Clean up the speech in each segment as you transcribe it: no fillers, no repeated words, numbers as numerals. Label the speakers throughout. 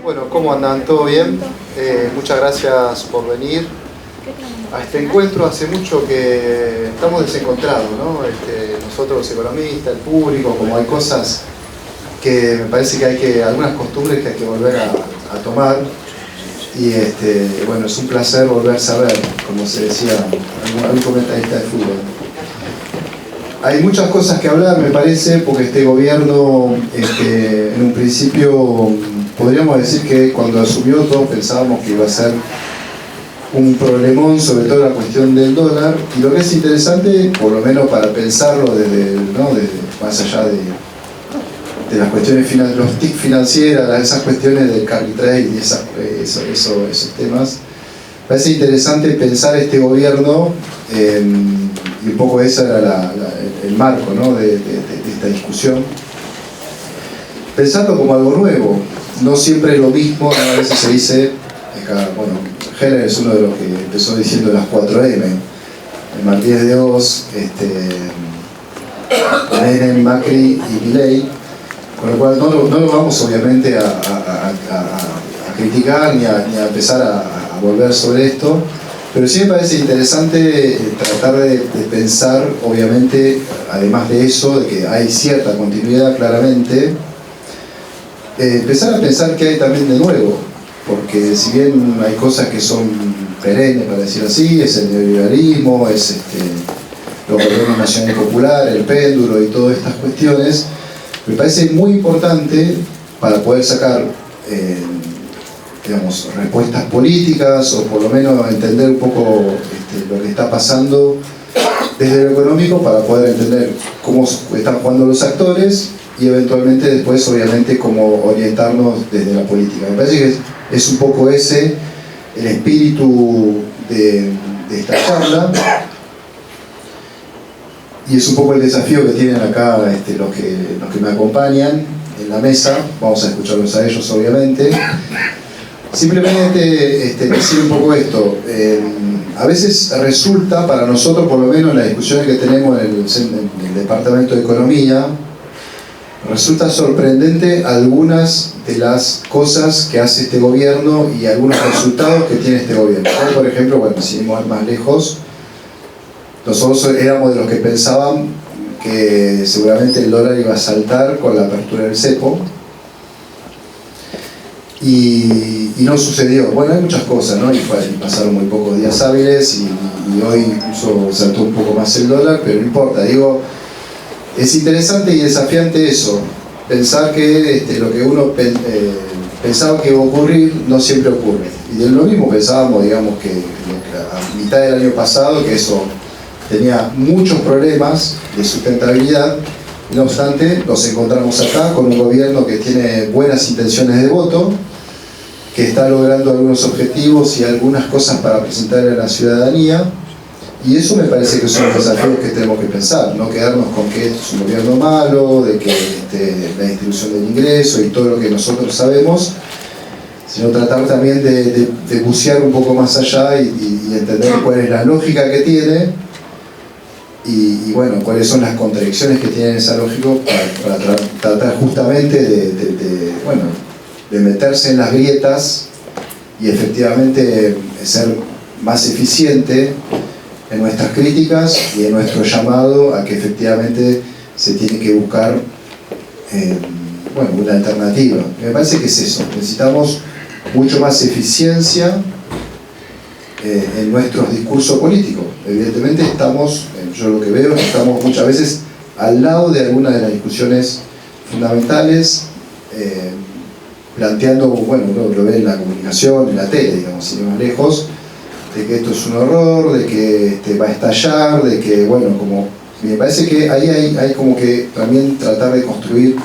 Speaker 1: Bueno, ¿cómo andan? ¿Todo bien? Muchas gracias por venir a este encuentro. Hace mucho que estamos desencontrados, ¿no? Nosotros los economistas, el público, como hay cosas que me parece que algunas costumbres que hay que volver a tomar. Y bueno, es un placer volverse a ver, como se decía algún comentarista de fútbol. Hay muchas cosas que hablar, me parece, porque este gobierno, en un principio, podríamos decir que cuando asumió todos pensábamos que iba a ser un problemón, sobre todo la cuestión del dólar, y lo que es interesante, por lo menos para pensarlo desde más allá de las cuestiones los TIC financieras, esas cuestiones del carry trade y esos temas, parece interesante pensar este gobierno, y un poco ese era el marco, ¿no? de esta discusión. Pensarlo como algo nuevo, no siempre es lo mismo. A veces se dice, bueno, Heller es uno de los que empezó diciendo las 4M, Martínez de Oz, Menem, Macri y Milei, con lo cual no lo vamos obviamente a criticar ni a empezar a volver sobre esto, pero sí me parece interesante tratar de pensar, obviamente, además de eso, de que hay cierta continuidad claramente, empezar a pensar qué hay también de nuevo, porque si bien hay cosas que son perennes, para decir así, es el neoliberalismo, es los gobiernos nacional y popular, el péndulo y todas estas cuestiones, me parece muy importante para poder sacar digamos, respuestas políticas, o por lo menos entender un poco lo que está pasando desde lo económico, para poder entender cómo están jugando los actores y eventualmente después, obviamente, cómo orientarnos desde la política. Me parece que es un poco ese el espíritu de esta charla, y es un poco el desafío que tienen acá los que me acompañan en la mesa. Vamos a escucharlos a ellos, obviamente. Simplemente decir un poco esto. A veces resulta, para nosotros, por lo menos en las discusiones que tenemos en el Departamento de Economía, resulta sorprendente algunas de las cosas que hace este gobierno y algunos resultados que tiene este gobierno. Por ejemplo, bueno, si vamos más lejos, nosotros éramos de los que pensaban que seguramente el dólar iba a saltar con la apertura del cepo, y no sucedió. Bueno, hay muchas cosas, ¿no? Y pasaron muy pocos días hábiles y hoy incluso saltó un poco más el dólar, pero no importa. Digo, es interesante y desafiante eso, pensar que lo que uno pensaba que iba a ocurrir no siempre ocurre. Y de lo mismo pensábamos, digamos, que a mitad del año pasado, que eso tenía muchos problemas de sustentabilidad. No obstante, nos encontramos acá con un gobierno que tiene buenas intenciones de voto, que está logrando algunos objetivos y algunas cosas para presentarle a la ciudadanía, y eso me parece que son los desafíos que tenemos que pensar, no quedarnos con que esto es un gobierno malo, de que la distribución del ingreso y todo lo que nosotros sabemos, sino tratar también de bucear un poco más allá y entender cuál es la lógica que tiene. Y bueno, cuáles son las contradicciones que tiene esa lógica para tratar justamente de meterse en las grietas y efectivamente ser más eficiente en nuestras críticas y en nuestro llamado a que efectivamente se tiene que buscar una alternativa. Me parece que es eso, necesitamos mucho más eficiencia en nuestros discursos políticos. Evidentemente yo lo que veo, estamos muchas veces al lado de algunas de las discusiones fundamentales, planteando, bueno, uno lo ve en la comunicación, en la tele, digamos, sin más lejos, de que esto es un horror, de que va a estallar, de que, bueno, como me parece que ahí hay como que también tratar de construir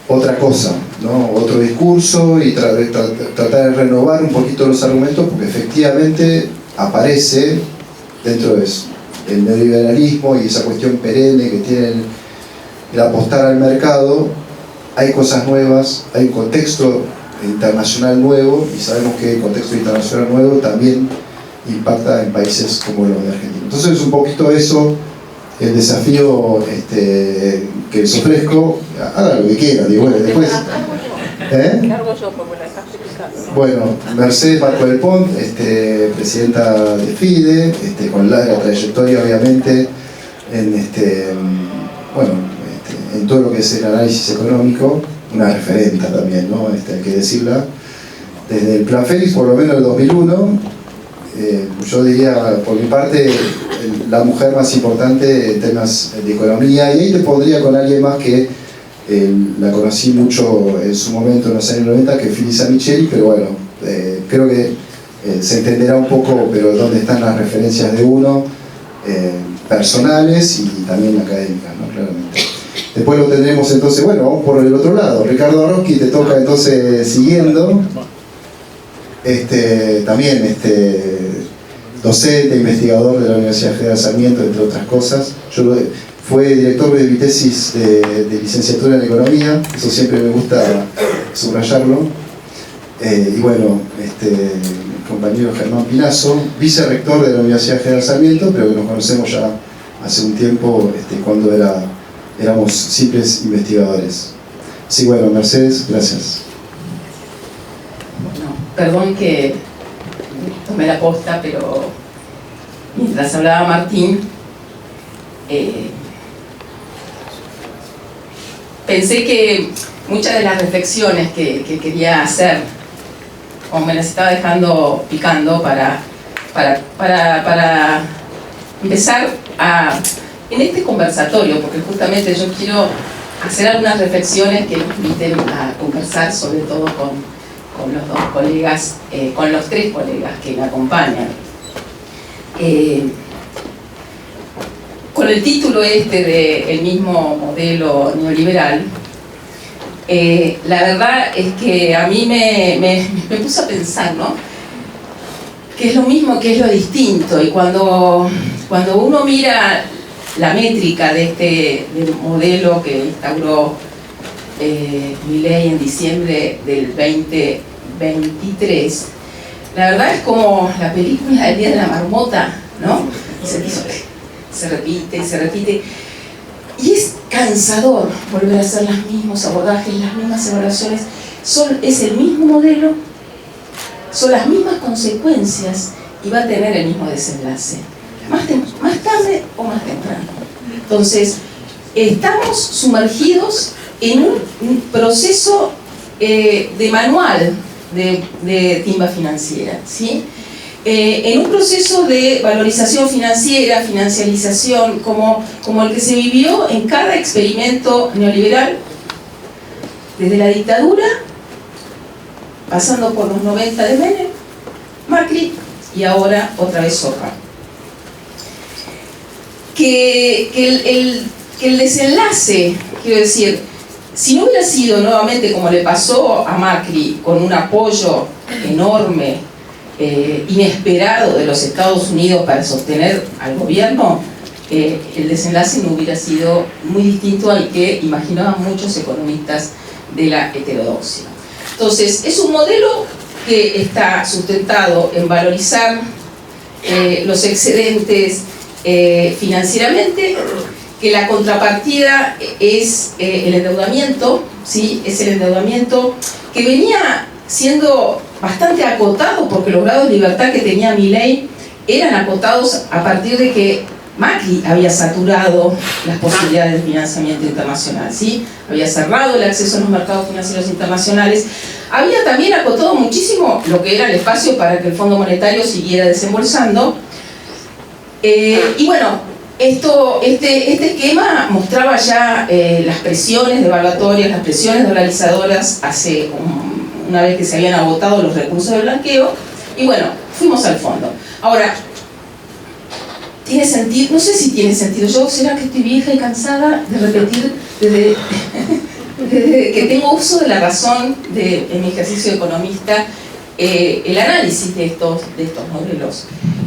Speaker 1: otra cosa, ¿no? Otro discurso, y tratar de renovar un poquito los argumentos, porque efectivamente aparece dentro de eso el neoliberalismo y esa cuestión perenne que tiene el apostar al mercado. Hay cosas nuevas, hay un contexto internacional nuevo, y sabemos que el contexto internacional nuevo también impacta en países como los de Argentina. Entonces es un poquito eso el desafío que les ofrezco. Hagan lo que quieran, digo, bueno, después
Speaker 2: Cargo yo porque la estás explicando.
Speaker 1: Bueno, Mercedes Marco del Pont, presidenta de FIDE, con larga trayectoria obviamente en todo lo que es el análisis económico, una referente también, ¿no? Hay que decirla. Desde el Plan Félix, por lo menos el 2001, yo diría, por mi parte, la mujer más importante en temas de economía, y ahí te pondría con alguien más que la conocí mucho en su momento en los años 90, que es Phyllis Micheli, pero bueno, creo que se entenderá un poco, pero dónde están las referencias de uno, personales y también académicas, ¿no? Claramente. Después lo tendremos entonces, bueno, vamos por el otro lado. Ricardo Arroski, te toca entonces siguiendo. También docente, investigador de la Universidad General Sarmiento, entre otras cosas. Fue director de mi tesis de licenciatura en Economía, eso siempre me gusta subrayarlo. Y bueno, el compañero Germán Pinazo, vicerrector de la Universidad General Sarmiento, pero que nos conocemos ya hace un tiempo, cuando éramos simples investigadores. Sí, bueno, Mercedes, gracias.
Speaker 3: Bueno, perdón que tomé la posta, pero mientras hablaba Martín, pensé que muchas de las reflexiones que quería hacer, o me las estaba dejando picando para empezar en este conversatorio, porque justamente yo quiero hacer algunas reflexiones que nos inviten a conversar, sobre todo con los dos colegas, con los tres colegas que me acompañan. Con el título de El mismo modelo neoliberal, la verdad es que a mí me puso a pensar, ¿no? ¿Qué es lo mismo, qué es lo distinto? Y cuando uno mira la métrica del modelo que instauró Milei en diciembre del 2023, la verdad es como la película del Día de la Marmota, ¿no? Se repite y se repite. Y es cansador volver a hacer los mismos abordajes, las mismas evaluaciones. Es el mismo modelo, son las mismas consecuencias y va a tener el mismo desenlace. Más tarde o más temprano. Entonces, estamos sumergidos en un proceso de manual de timba financiera, ¿sí? En un proceso de valorización financiera, financialización, como el que se vivió en cada experimento neoliberal, desde la dictadura, pasando por los 90 de Menem, Macri y ahora otra vez Soja. Que el desenlace, quiero decir, si no hubiera sido nuevamente como le pasó a Macri, con un apoyo enorme, inesperado de los Estados Unidos para sostener al gobierno, el desenlace no hubiera sido muy distinto al que imaginaban muchos economistas de la heterodoxia. Entonces, es un modelo que está sustentado en valorizar los excedentes financieramente, que la contrapartida es el endeudamiento, ¿sí? Es el endeudamiento que venía siendo bastante acotado, porque los grados de libertad que tenía Milei eran acotados a partir de que Macri había saturado las posibilidades de financiamiento internacional, ¿sí? Había cerrado el acceso a los mercados financieros internacionales, había también acotado muchísimo lo que era el espacio para que el Fondo Monetario siguiera desembolsando. Y bueno, este esquema mostraba ya las presiones devaluatorias, las presiones dolarizadoras hace una vez que se habían agotado los recursos de blanqueo, y bueno, fuimos al fondo. Ahora, ¿tiene sentido? No sé si tiene sentido. ¿Será que estoy vieja y cansada de repetir desde que tengo uso de la razón en mi ejercicio de economista el análisis de estos modelos?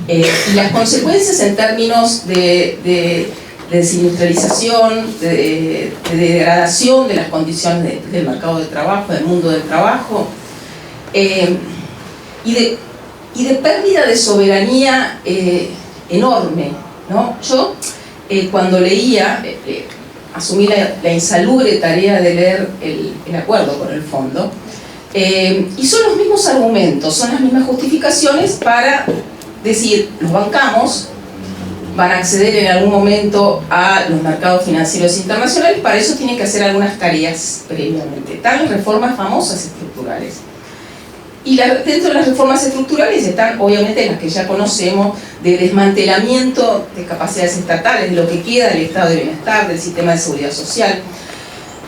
Speaker 3: Y las consecuencias en términos de desindustrialización, de degradación de las condiciones del mercado de trabajo, del mundo del trabajo, y de pérdida de soberanía enorme, ¿no? Yo, cuando leía, asumí la insalubre tarea de leer el acuerdo con el fondo, Y son los mismos argumentos, son las mismas justificaciones para decir, los bancamos, van a acceder en algún momento a los mercados financieros internacionales, para eso tienen que hacer algunas tareas previamente. Están reformas famosas estructurales. Y dentro de las reformas estructurales están obviamente las que ya conocemos, de desmantelamiento de capacidades estatales, de lo que queda del estado de bienestar, del sistema de seguridad social.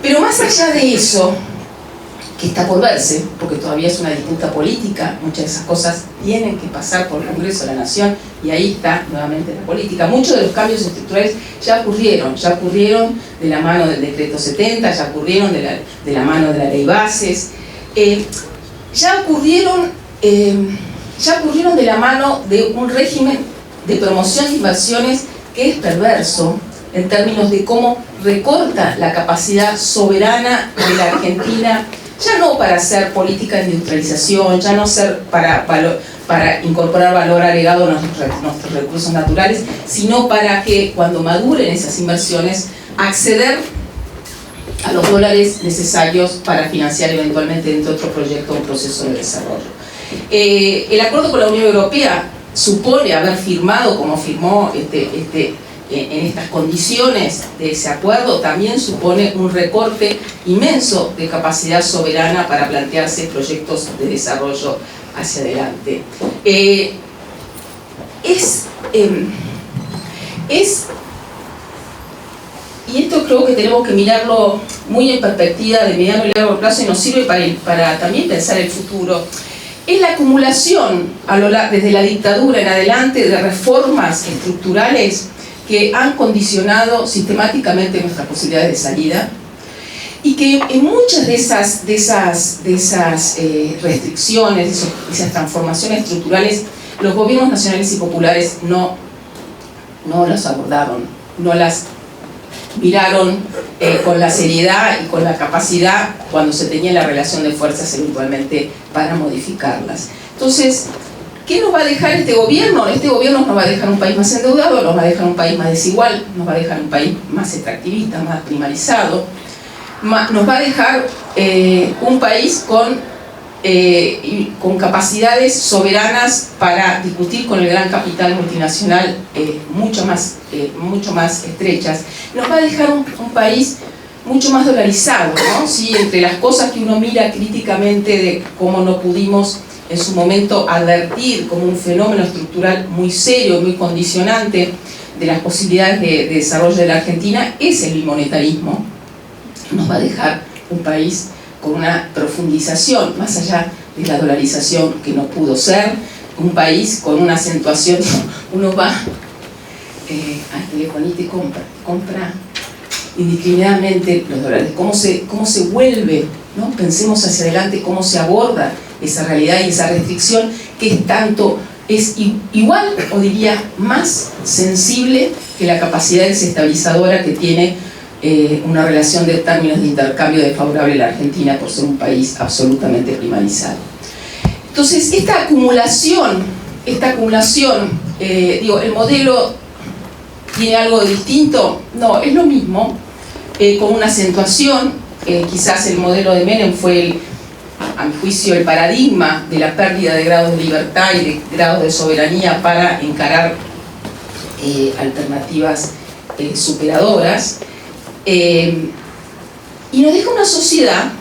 Speaker 3: Pero más allá de eso, que está por verse, porque todavía es una disputa política, muchas de esas cosas tienen que pasar por el Congreso de la Nación, y ahí está nuevamente la política. Muchos de los cambios estructurales ya ocurrieron de la mano del Decreto 70, ya ocurrieron de la mano de la Ley Bases, ya ocurrieron de la mano de un régimen de promoción de inversiones que es perverso en términos de cómo recorta la capacidad soberana de la Argentina, ya no para hacer política de industrialización, ya no ser para incorporar valor agregado a nuestros recursos naturales, sino para que cuando maduren esas inversiones, acceder a los dólares necesarios para financiar eventualmente dentro de otro proyecto o proceso de desarrollo. El acuerdo con la Unión Europea supone haber firmado, como firmó en estas condiciones de ese acuerdo, también supone un recorte inmenso de capacidad soberana para plantearse proyectos de desarrollo hacia adelante. Y esto creo que tenemos que mirarlo muy en perspectiva de mediano y largo plazo, y nos sirve para también pensar el futuro. Es la acumulación desde la dictadura en adelante de reformas estructurales que han condicionado sistemáticamente nuestras posibilidades de salida, y que en muchas de esas restricciones, esas transformaciones estructurales, los gobiernos nacionales y populares no las abordaron, no las miraron con la seriedad y con la capacidad cuando se tenía la relación de fuerzas eventualmente para modificarlas. Entonces, ¿qué nos va a dejar este gobierno? Este gobierno nos va a dejar un país más endeudado, nos va a dejar un país más desigual, nos va a dejar un país más extractivista, más primarizado, nos va a dejar un país con capacidades soberanas para discutir con el gran capital multinacional mucho más estrechas. Nos va a dejar un país mucho más dolarizado, ¿no? ¿Sí? Entre las cosas que uno mira críticamente de cómo no pudimos en su momento advertir como un fenómeno estructural muy serio, muy condicionante de las posibilidades de desarrollo de la Argentina, es el bimonetarismo. Nos va a dejar un país con una profundización, más allá de la dolarización que no pudo ser, un país con una acentuación. Uno va al telefonista y compra indiscriminadamente los dólares. ¿Cómo se vuelve, ¿no? Pensemos hacia adelante cómo se aborda esa realidad y esa restricción, que es igual, o diría más sensible que la capacidad desestabilizadora que tiene una relación de términos de intercambio desfavorable a la Argentina por ser un país absolutamente primarizado. Entonces, esta acumulación, el modelo tiene algo de distinto, no, es lo mismo, con una acentuación. Quizás el modelo de Menem fue a mi juicio, el paradigma de la pérdida de grados de libertad y de grados de soberanía para encarar alternativas superadoras. Y nos deja una sociedad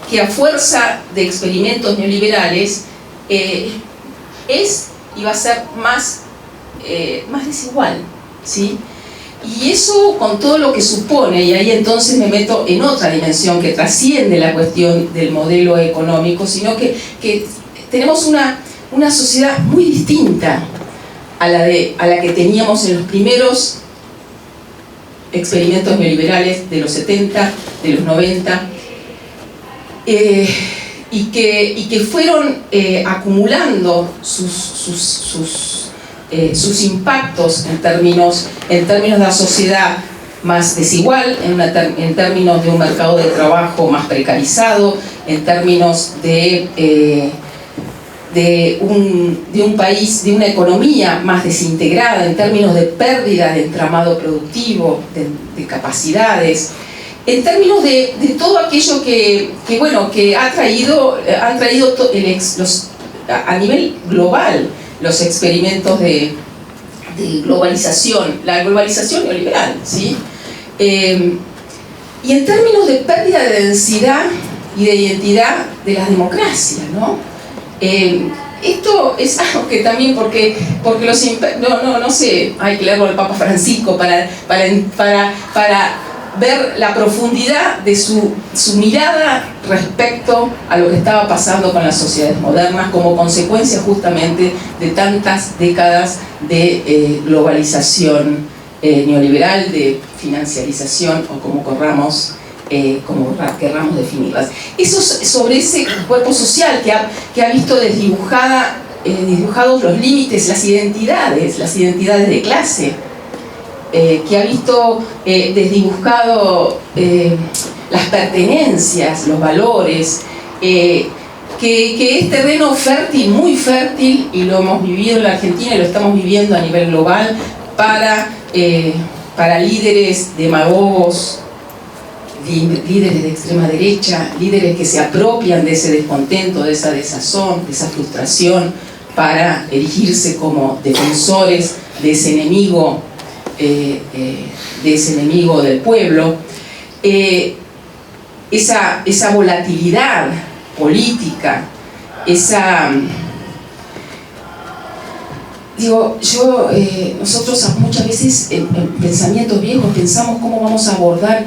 Speaker 3: que, a fuerza de experimentos neoliberales, es y va a ser más desigual, ¿sí? Y eso, con todo lo que supone, y ahí entonces me meto en otra dimensión que trasciende la cuestión del modelo económico, sino que tenemos una sociedad muy distinta a la que teníamos en los primeros experimentos neoliberales de los 70, de los 90, y que fueron acumulando sus impactos en términos de una sociedad más desigual, en términos de un mercado de trabajo más precarizado, en términos de un país, de una economía más desintegrada, en términos de pérdida de entramado productivo, de capacidades. en términos de todo aquello que han traído a nivel global los experimentos de globalización, la globalización neoliberal, ¿sí? Y en términos de pérdida de densidad y de identidad de las democracias, ¿no? Esto es algo que también, porque no sé, hay que leerlo del Papa Francisco para ver la profundidad de su mirada respecto a lo que estaba pasando con las sociedades modernas como consecuencia justamente de tantas décadas de globalización neoliberal, de financiarización o como querramos definirlas. Eso sobre ese cuerpo social que ha visto desdibujados los límites, las identidades de clase, que ha visto desdibujado las pertenencias, los valores, que es terreno fértil, muy fértil, y lo hemos vivido en la Argentina y lo estamos viviendo a nivel global para líderes demagogos, líderes de extrema derecha, líderes que se apropian de ese descontento, de esa desazón, de esa frustración, para erigirse como defensores de ese enemigo del pueblo. Esa volatilidad política, nosotros muchas veces en pensamientos viejos pensamos cómo vamos a abordar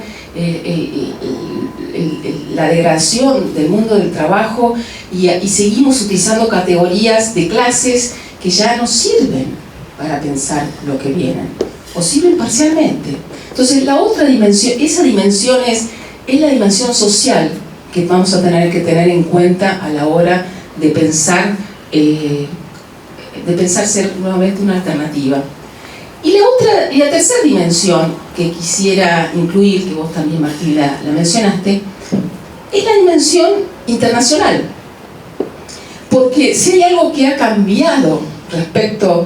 Speaker 3: la degradación del mundo del trabajo y seguimos utilizando categorías de clases que ya no sirven para pensar lo que viene, o sirven parcialmente. Entonces la otra dimensión, esa dimensión es la dimensión social que vamos a tener que tener en cuenta a la hora de pensar ser nuevamente una alternativa. Y la tercera dimensión que quisiera incluir, que vos también, Martín, la mencionaste, es la dimensión internacional. Porque si hay algo que ha cambiado respecto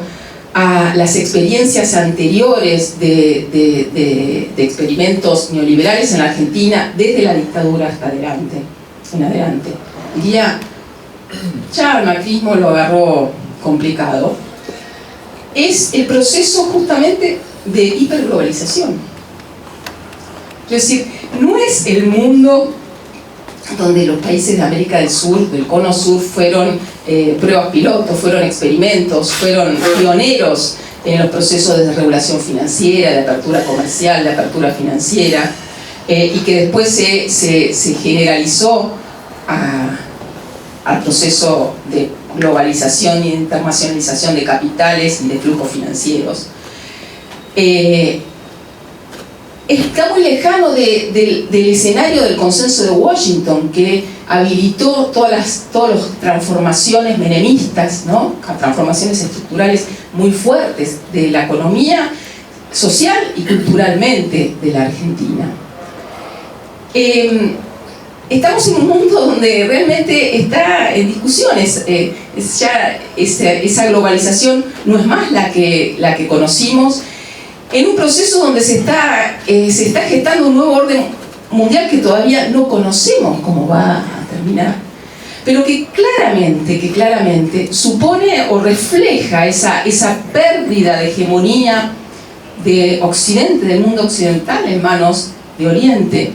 Speaker 3: a las experiencias anteriores de experimentos neoliberales en la Argentina, desde la dictadura hasta en adelante, diría, ya el macrismo lo agarró complicado, es el proceso justamente de hiperglobalización. Es decir, no es el mundo donde los países de América del Sur, del Cono Sur, fueron pruebas pilotos, fueron experimentos, fueron pioneros en los procesos de desregulación financiera, de apertura comercial, de apertura financiera, y que después se generalizó al proceso de globalización y de internacionalización de capitales y de flujos financieros. Está muy lejano del escenario del consenso de Washington, que habilitó todas las transformaciones menemistas, ¿no? Transformaciones estructurales muy fuertes de la economía social y culturalmente de la Argentina. Estamos en un mundo donde realmente está en discusiones. Esa globalización no es más la que conocimos, en un proceso donde se está gestando un nuevo orden mundial que todavía no conocemos cómo va a terminar, pero que claramente supone o refleja esa pérdida de hegemonía de Occidente, del mundo occidental en manos de Oriente,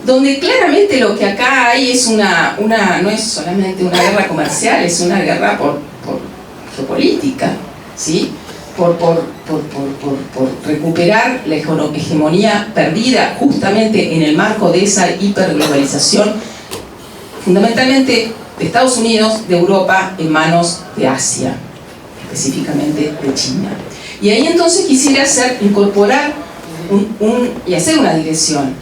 Speaker 3: donde claramente lo que acá hay es no es solamente una guerra comercial, es una guerra por geopolítica, ¿sí? Por recuperar la hegemonía perdida justamente en el marco de esa hiperglobalización, fundamentalmente de Estados Unidos, de Europa, en manos de Asia, específicamente de China. Y ahí entonces quisiera incorporar y hacer una dirección.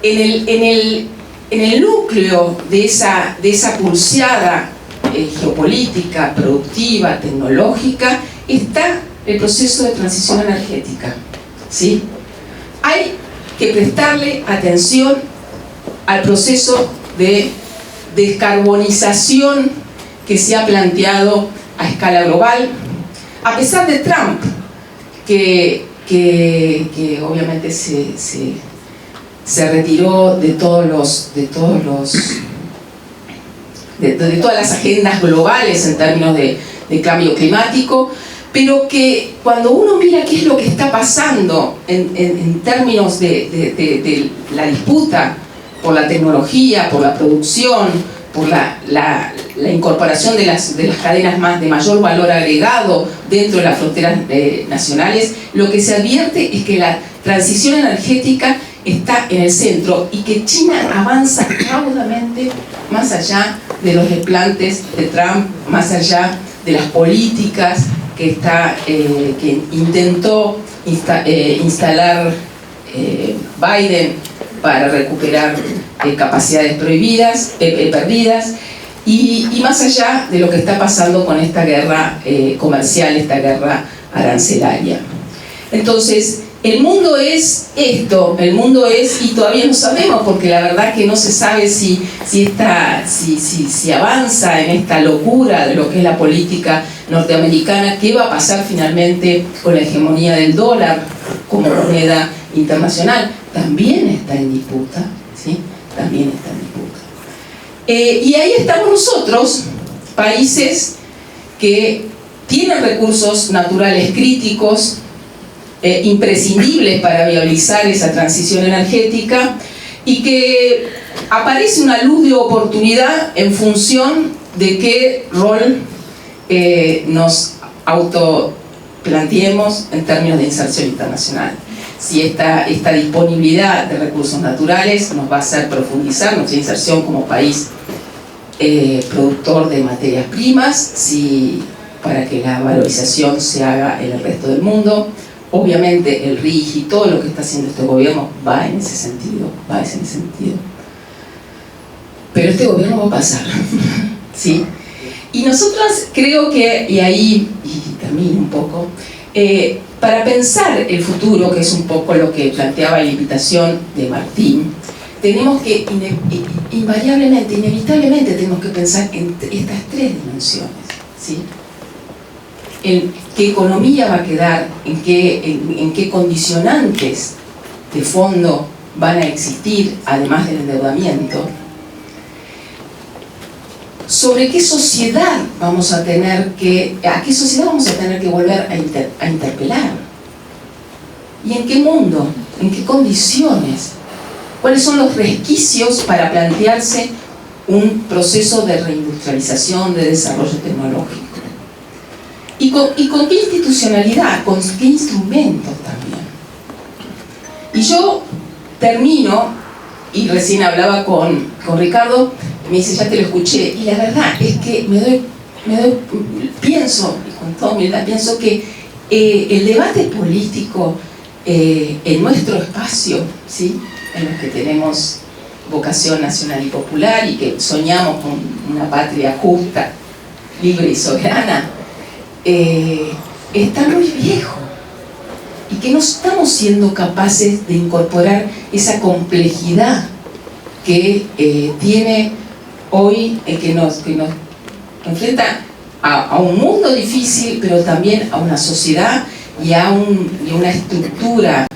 Speaker 3: En el núcleo de esa pulseada geopolítica, productiva, tecnológica, está el proceso de transición energética, ¿sí? Hay que prestarle atención al proceso de descarbonización que se ha planteado a escala global, a pesar de Trump, que obviamente se se retiró de todas las agendas globales en términos de cambio climático, pero que cuando uno mira qué es lo que está pasando en términos de la disputa por la tecnología, por la producción, por la incorporación de las cadenas de mayor valor agregado dentro de las fronteras nacionales, lo que se advierte es que la transición energética está en el centro y que China avanza raudamente más allá de los desplantes de Trump, más allá de las políticas que intentó instalar Biden para recuperar capacidades perdidas, y más allá de lo que está pasando con esta guerra comercial, esta guerra arancelaria. Entonces, el mundo es esto, el mundo es, y todavía no sabemos, porque la verdad que no se sabe si avanza en esta locura de lo que es la política norteamericana, qué va a pasar finalmente con la hegemonía del dólar como moneda internacional. También está en disputa, ¿sí? También está en disputa. Y ahí estamos nosotros, países que tienen recursos naturales críticos, imprescindibles para viabilizar esa transición energética, y que aparece una luz de oportunidad en función de qué rol nos autoplanteemos en términos de inserción internacional. Si esta disponibilidad de recursos naturales nos va a hacer profundizar nuestra inserción como país productor de materias primas, para que la valorización se haga en el resto del mundo. Obviamente el RIGI y todo lo que está haciendo este gobierno va en ese sentido, pero este gobierno va a pasar, ¿sí? Y nosotros creo que, y ahí termino un poco, para pensar el futuro, que es un poco lo que planteaba la invitación de Martín, tenemos que inevitablemente tenemos que pensar en estas tres dimensiones, ¿sí? En qué economía va a quedar, en qué condicionantes de fondo van a existir, además del endeudamiento, sobre qué sociedad vamos a tener que volver a interpelar, y en qué mundo, en qué condiciones, cuáles son los resquicios para plantearse un proceso de reindustrialización, de desarrollo tecnológico. Y con qué institucionalidad, con qué instrumentos también. Y yo termino, y recién hablaba con Ricardo, me dice, ya te lo escuché, y la verdad es que pienso, y con toda humildad, pienso que el debate político en nuestro espacio, ¿sí? En los que tenemos vocación nacional y popular y que soñamos con una patria justa, libre y soberana, está muy viejo, y que no estamos siendo capaces de incorporar esa complejidad que tiene hoy, que nos enfrenta a un mundo difícil, pero también a una sociedad y a una estructura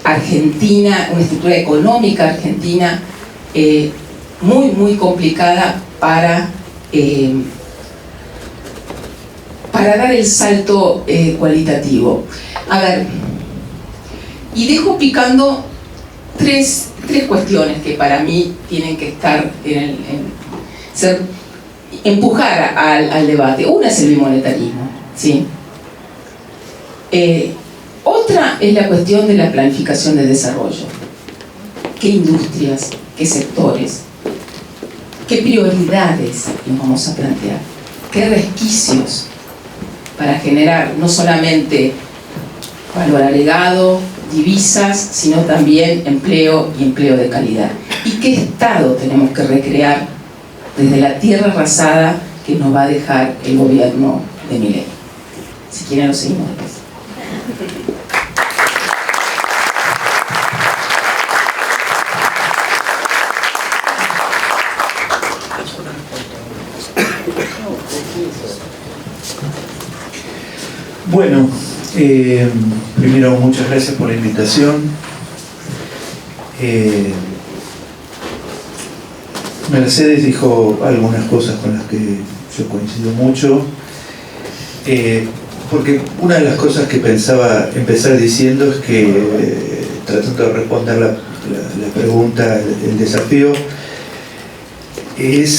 Speaker 3: argentina, una estructura económica argentina muy, muy complicada para dar el salto cualitativo. A ver, y dejo picando tres cuestiones que para mí tienen que estar empujar al debate. Una es el bimonetarismo, ¿sí? Otra es la cuestión de la planificación de desarrollo. ¿Qué industrias, qué sectores, qué prioridades nos vamos a plantear? ¿Qué resquicios para generar no solamente valor agregado, divisas, sino también empleo y empleo de calidad? ¿Y qué Estado tenemos que recrear desde la tierra arrasada que nos va a dejar el gobierno de Milei? Si quieren lo seguimos después.
Speaker 4: Bueno, primero muchas gracias por la invitación. Mercedes dijo algunas cosas con las que yo coincido mucho, porque una de las cosas que pensaba empezar diciendo es que, tratando de responder la pregunta, el desafío, es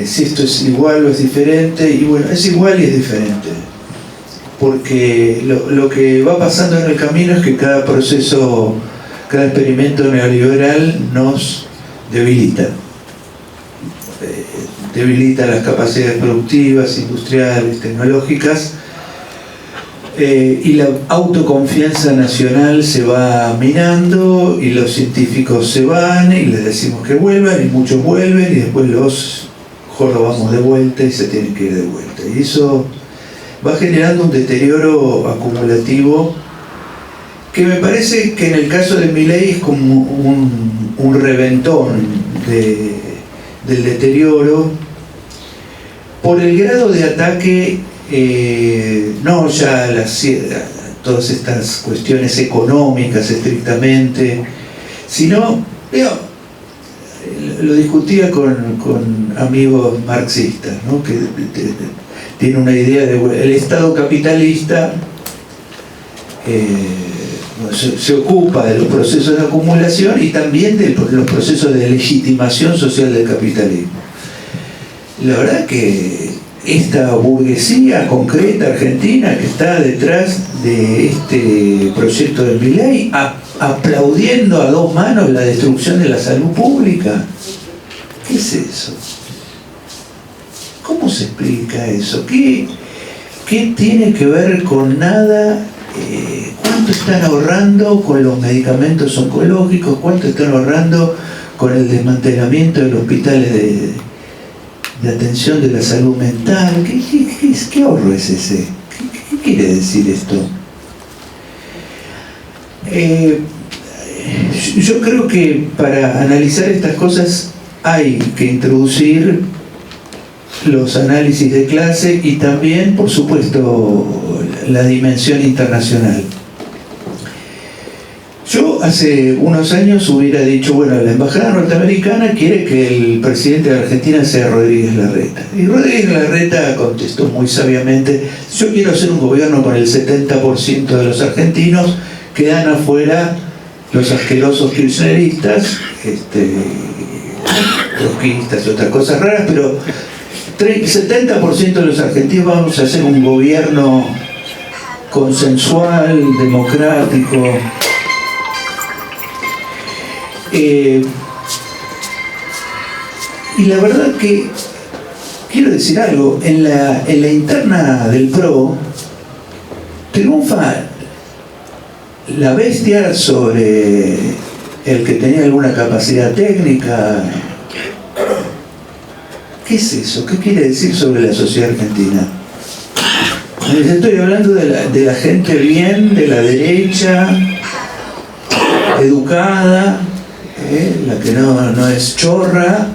Speaker 4: si esto es igual o es diferente, y bueno, es igual y es diferente, porque lo que va pasando en el camino es que cada proceso, cada experimento neoliberal nos debilita las capacidades productivas, industriales, tecnológicas, y la autoconfianza nacional se va minando, y los científicos se van y les decimos que vuelvan, y muchos vuelven, y después los jorobamos de vuelta y se tienen que ir de vuelta, y eso va generando un deterioro acumulativo que me parece que en el caso de Milei es como un reventón del deterioro por el grado de ataque, no ya todas estas cuestiones económicas estrictamente, sino, lo discutía con amigos marxistas, ¿no? Que tienen una idea de el Estado capitalista se ocupa de los procesos de acumulación y también de los procesos de legitimación social del capitalismo. La verdad que esta burguesía concreta argentina que está detrás de este proyecto de Milei, aplaudiendo a dos manos la destrucción de la salud pública, ¿qué es eso? ¿Cómo se explica eso? ¿Qué tiene que ver con nada? ¿Cuánto están ahorrando con los medicamentos oncológicos? ¿Cuánto están ahorrando con el desmantelamiento de los hospitales de atención de la salud mental? ¿Qué ahorro es ese? ¿Qué quiere decir esto? Yo creo que para analizar estas cosas hay que introducir los análisis de clase y también, por supuesto, la dimensión internacional. Yo hace unos años hubiera dicho, bueno, la embajada norteamericana quiere que el presidente de Argentina sea Rodríguez Larreta. Y Rodríguez Larreta contestó muy sabiamente, yo quiero hacer un gobierno con el 70% de los argentinos, quedan afuera los asquerosos kirchneristas, trotskistas y otras cosas raras, pero 70% de los argentinos vamos a hacer un gobierno consensual, democrático. Y la verdad que quiero decir algo, en la interna del PRO triunfa la bestia sobre el que tenía alguna capacidad técnica. ¿Qué es eso? ¿Qué quiere decir sobre la sociedad argentina? Estoy hablando de la gente bien, de la derecha, educada, la que no es chorra,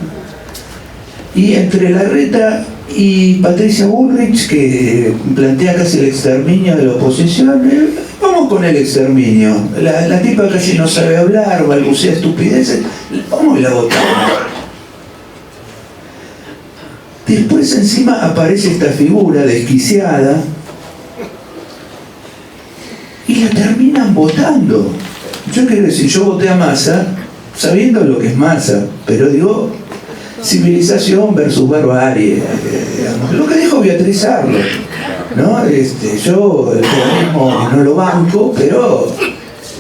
Speaker 4: y entre Larreta y Patricia Bullrich, que plantea casi el exterminio de la oposición, vamos con el exterminio. La tipa casi no sabe hablar, balbucea estupideces, vamos y la votamos. Después encima aparece esta figura desquiciada y la terminan votando. Yo quiero decir, yo voté a Massa sabiendo lo que es Massa, pero digo, civilización versus barbarie, digamos, lo que dijo Beatriz Arlo, ¿no? Yo el peronismo no lo banco, pero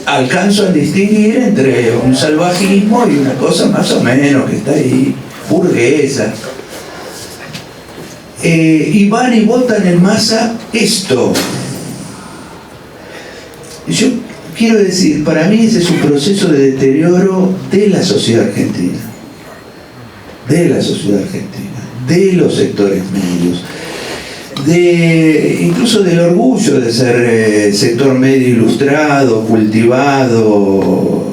Speaker 4: alcanzo a distinguir entre un salvajismo y una cosa más o menos que está ahí, burguesa. Y van y votan en masa esto. Yo quiero decir, para mí ese es un proceso de deterioro de la sociedad argentina, de los sectores medios, incluso del orgullo de ser sector medio ilustrado, cultivado,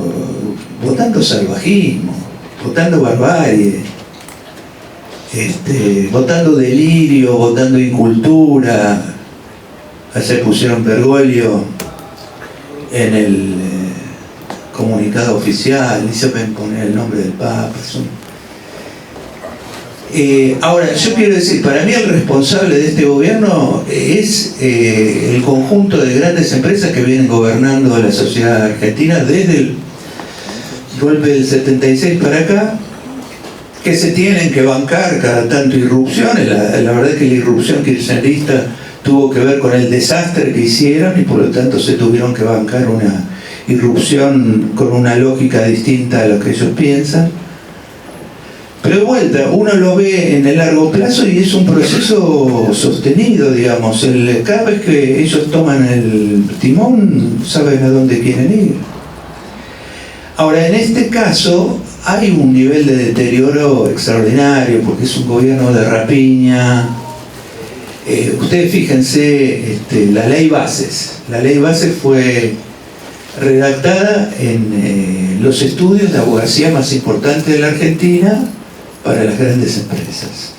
Speaker 4: votando salvajismo, votando barbarie. Votando delirio, votando incultura. Ayer pusieron Bergoglio comunicado oficial, ni se pueden poner el nombre del Papa. Ahora, yo quiero decir, para mí el responsable de este gobierno es el conjunto de grandes empresas que vienen gobernando la sociedad argentina desde el golpe del 76 para acá, que se tienen que bancar cada tanto irrupciones. La verdad es que la irrupción kirchnerista tuvo que ver con el desastre que hicieron y por lo tanto se tuvieron que bancar una irrupción con una lógica distinta a lo que ellos piensan. Pero de vuelta, uno lo ve en el largo plazo y es un proceso sostenido, digamos. Cada vez que ellos toman el timón, saben a dónde quieren ir. Ahora, en este caso, hay un nivel de deterioro extraordinario, porque es un gobierno de rapiña. Ustedes fíjense, la ley Bases. La ley Bases fue redactada en los estudios de abogacía más importantes de la Argentina para las grandes empresas.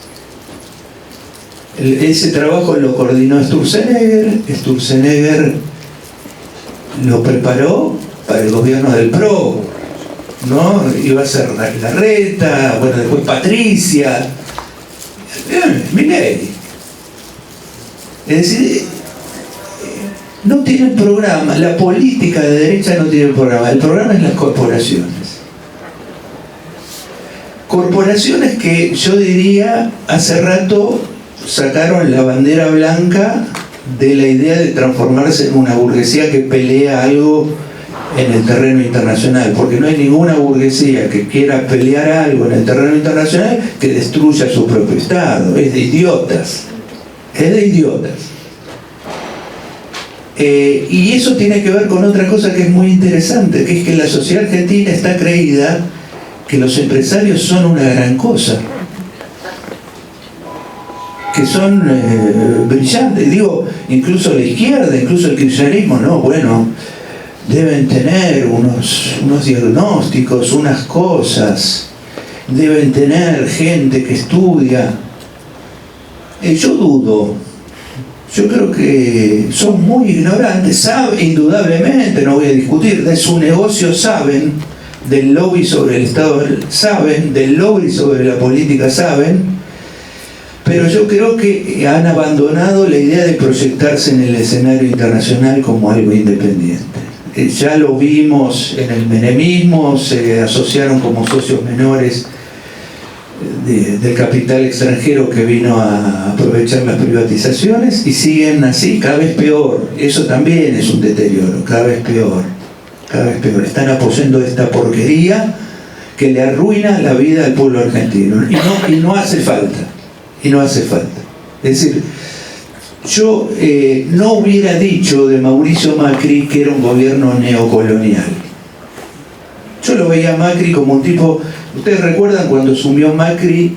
Speaker 4: Ese trabajo lo coordinó Sturzenegger. Sturzenegger lo preparó para el gobierno del PRO, ¿no? Iba a ser Larreta, bueno, después Patricia, Milei. Es decir, no tienen programa. La política de derecha no tiene programa. El programa es las corporaciones. Corporaciones que yo diría hace rato sacaron la bandera blanca de la idea de transformarse en una burguesía que pelea algo en el terreno internacional, porque no hay ninguna burguesía que quiera pelear algo en el terreno internacional que destruya su propio Estado. Es de idiotas. Es de idiotas. Y eso tiene que ver con otra cosa que es muy interesante, que es que la sociedad argentina está creída que los empresarios son una gran cosa, que son brillantes. Digo, incluso la izquierda, incluso el kirchnerismo, no, bueno, deben tener unos diagnósticos, unas cosas, deben tener gente que estudia. Yo dudo. Yo creo que son muy ignorantes, saben, indudablemente, no voy a discutir, de su negocio saben, del lobby sobre el Estado saben, del lobby sobre la política saben, pero yo creo que han abandonado la idea de proyectarse en el escenario internacional como algo independiente. Ya lo vimos en el menemismo, se asociaron como socios menores del capital extranjero que vino a aprovechar las privatizaciones y siguen así, cada vez peor. Eso también es un deterioro, cada vez peor, cada vez peor. Están apoyando esta porquería que le arruina la vida al pueblo argentino y no hace falta, y no hace falta. Es decir, yo no hubiera dicho de Mauricio Macri que era un gobierno neocolonial. Yo lo veía a Macri como un tipo. Ustedes recuerdan cuando asumió Macri,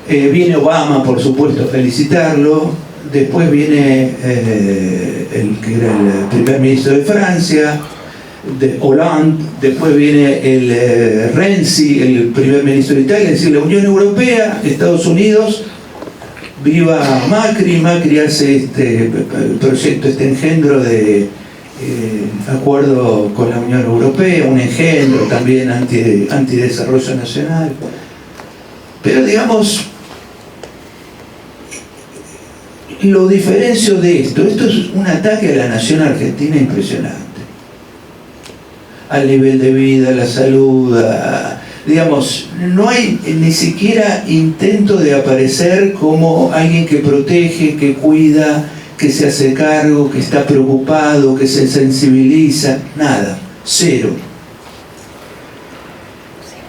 Speaker 4: viene Obama, por supuesto, a felicitarlo, después viene el que era el primer ministro de Francia, de Hollande, después viene el Renzi, el primer ministro de Italia, es decir, la Unión Europea, Estados Unidos, viva Macri. Macri hace este proyecto, este engendro de acuerdo con la Unión Europea, un engendro también antidesarrollo nacional. Pero digamos, lo diferencio de esto es un ataque a la nación argentina impresionante, al nivel de vida, a la salud, digamos, no hay ni siquiera intento de aparecer como alguien que protege, que cuida, que se hace cargo, que está preocupado, que se sensibiliza, nada, cero.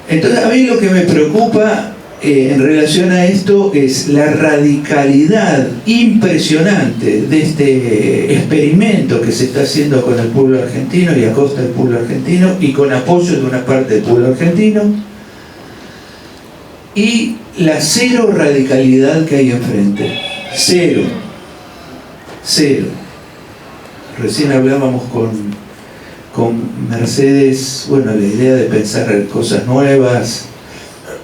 Speaker 4: Entonces a mí lo que me preocupa en relación a esto es la radicalidad impresionante de este experimento que se está haciendo con el pueblo argentino y a costa del pueblo argentino y con apoyo de una parte del pueblo argentino, y la cero radicalidad que hay enfrente. Cero. Recién hablábamos con Mercedes, bueno, la idea de pensar cosas nuevas,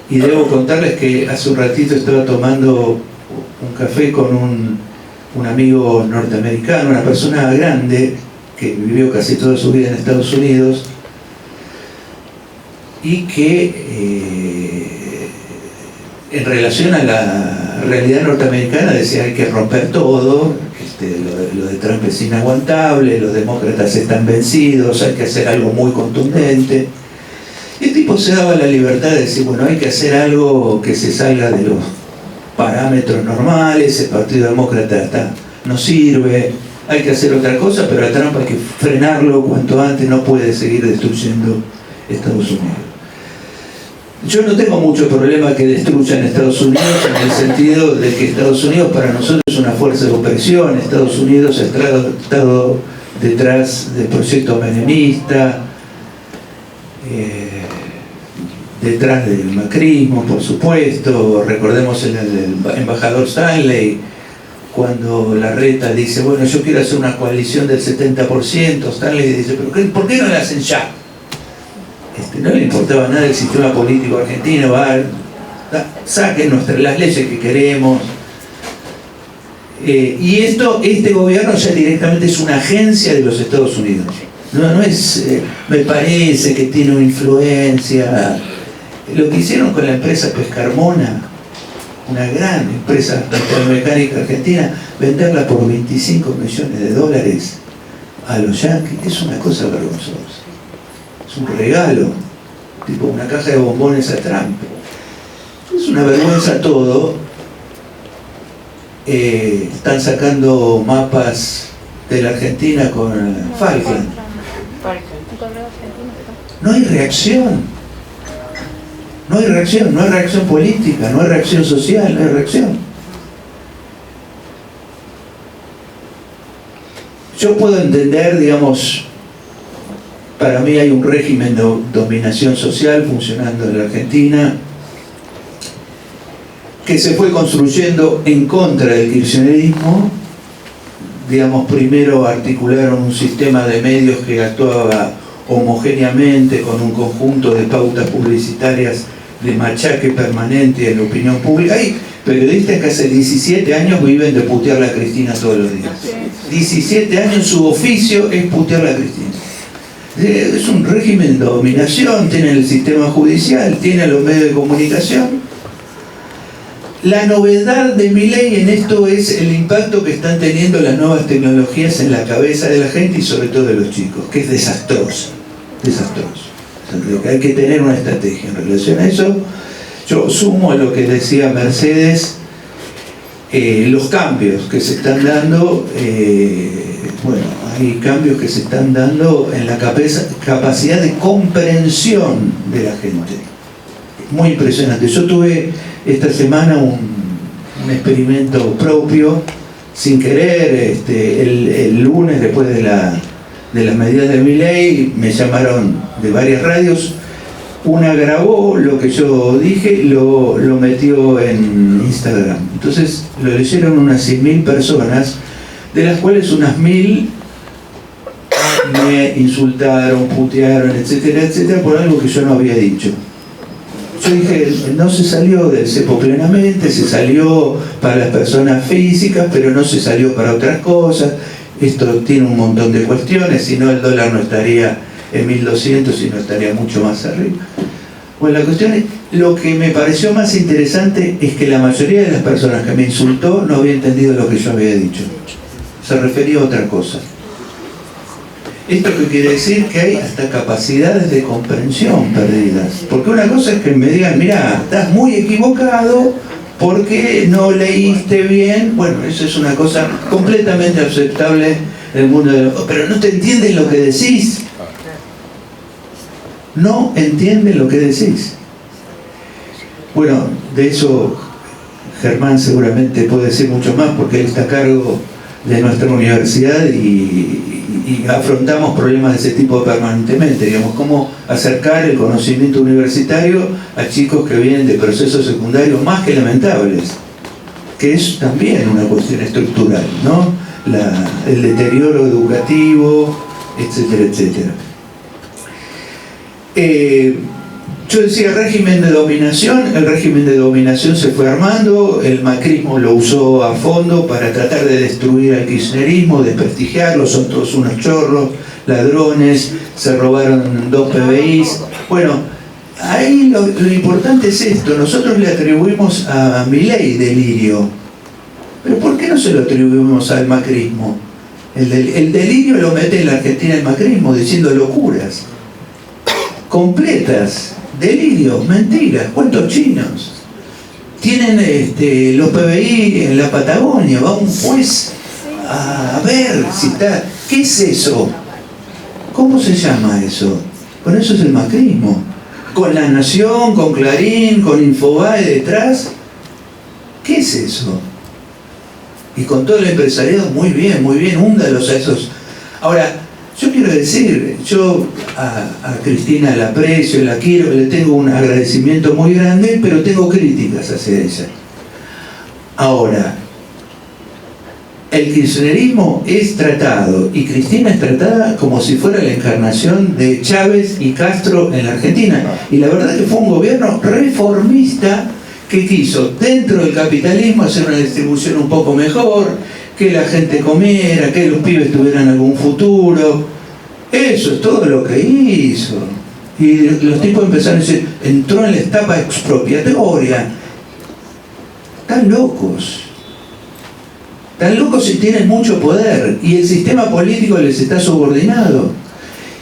Speaker 4: y debo contarles que hace un ratito estaba tomando un café con un amigo norteamericano, una persona grande que vivió casi toda su vida en Estados Unidos, y que en relación a la realidad norteamericana decía hay que romper todo, lo de Trump es inaguantable, los demócratas están vencidos, hay que hacer algo muy contundente. Y el tipo se daba la libertad de decir, bueno, hay que hacer algo que se salga de los parámetros normales, el Partido Demócrata no sirve, hay que hacer otra cosa, pero a Trump hay que frenarlo cuanto antes, no puede seguir destruyendo Estados Unidos. Yo no tengo mucho problema que destruyan Estados Unidos en el sentido de que Estados Unidos para nosotros es una fuerza de opresión. Estados Unidos ha estado detrás del proyecto menemista, detrás del macrismo, por supuesto. Recordemos el embajador Stanley, cuando Larreta dice, bueno, yo quiero hacer una coalición del 70%, Stanley dice, pero ¿por qué no la hacen ya? No le importaba nada el sistema político argentino, saquen las leyes que queremos. Y este gobierno ya directamente es una agencia de los Estados Unidos. No es, me parece que tiene una influencia. Lo que hicieron con la empresa Pescarmona, una gran empresa mecánica argentina, venderla por 25 millones de dólares a los yanquis, es una cosa vergonzosa. Es un regalo, tipo una caja de bombones a Trump. Es una vergüenza todo. Están sacando mapas de la Argentina con Falkland. No hay reacción. No hay reacción, no hay reacción política, no hay reacción social, no hay reacción. Yo puedo entender, digamos, para mí hay un régimen de dominación social funcionando en la Argentina que se fue construyendo en contra del kirchnerismo. Digamos, primero articularon un sistema de medios que actuaba homogéneamente con un conjunto de pautas publicitarias de machaque permanente en la opinión pública. Hay periodistas que hace 17 años viven de putearla a Cristina todos los días. 17 años su oficio es putearla a Cristina. Es un régimen de dominación, tiene el sistema judicial, tiene los medios de comunicación. La novedad de Milei en esto es el impacto que están teniendo las nuevas tecnologías en la cabeza de la gente y sobre todo de los chicos, que es desastroso, desastroso. O sea, hay que tener una estrategia en relación a eso. Yo sumo a lo que decía Mercedes, los cambios que se están dando, bueno, hay cambios que se están dando en la capacidad de comprensión de la gente. Muy impresionante. Yo tuve esta semana un experimento propio, sin querer, el lunes después de las medidas de Milei, me llamaron de varias radios. Una grabó lo que yo dije, lo metió en Instagram. Entonces lo leyeron unas 100.000 personas, de las cuales unas 1.000 me insultaron, putearon, etcétera, etcétera, por algo que yo no había dicho. Yo dije, no se salió del cepo plenamente, se salió para las personas físicas, pero no se salió para otras cosas. Esto tiene un montón de cuestiones, si no el dólar no estaría en 1.200, sino estaría mucho más arriba. Bueno, la cuestión es, lo que me pareció más interesante es que la mayoría de las personas que me insultó no había entendido lo que yo había dicho. Se refería a otra cosa. ¿Esto qué quiere decir? Que hay hasta capacidades de comprensión perdidas. Porque una cosa es que me digan, mirá, estás muy equivocado porque no leíste bien. Bueno, eso es una cosa completamente aceptable en el mundo de los... Pero no te entienden lo que decís. No entienden lo que decís. Bueno, de eso Germán seguramente puede decir mucho más porque él está a cargo de nuestra universidad y afrontamos problemas de ese tipo permanentemente, digamos, cómo acercar el conocimiento universitario a chicos que vienen de procesos secundarios más que lamentables, que es también una cuestión estructural, ¿no? El deterioro educativo, etcétera, etcétera. Yo decía régimen de dominación, el régimen de dominación se fue armando, el macrismo lo usó a fondo para tratar de destruir al kirchnerismo, desprestigiarlo, son todos unos chorros, ladrones, se robaron 2 PBIs. Bueno, ahí lo importante es esto. Nosotros le atribuimos a Milei delirio, pero ¿por qué no se lo atribuimos al macrismo? El delirio lo mete en la Argentina el macrismo, diciendo locuras completas, delirios, mentiras, cuentos chinos. Tienen los PBI en la Patagonia, va un juez a ver si está... ¿Qué es eso? ¿Cómo se llama eso? Bueno, eso es el macrismo. Con La Nación, con Clarín, con Infobae detrás. ¿Qué es eso? Y con todo el empresariado, muy bien, húndalos a esos. Ahora, yo quiero decir, yo a Cristina la aprecio, la quiero, le tengo un agradecimiento muy grande, pero tengo críticas hacia ella. Ahora, el kirchnerismo es tratado, y Cristina es tratada como si fuera la encarnación de Chávez y Castro en la Argentina. Y la verdad que fue un gobierno reformista que quiso, dentro del capitalismo, hacer una distribución un poco mejor, que la gente comiera, que los pibes tuvieran algún futuro. Eso es todo lo que hizo. Y los tipos empezaron a decir, entró en la etapa expropiatoria. Están locos si tienen mucho poder, y el sistema político les está subordinado.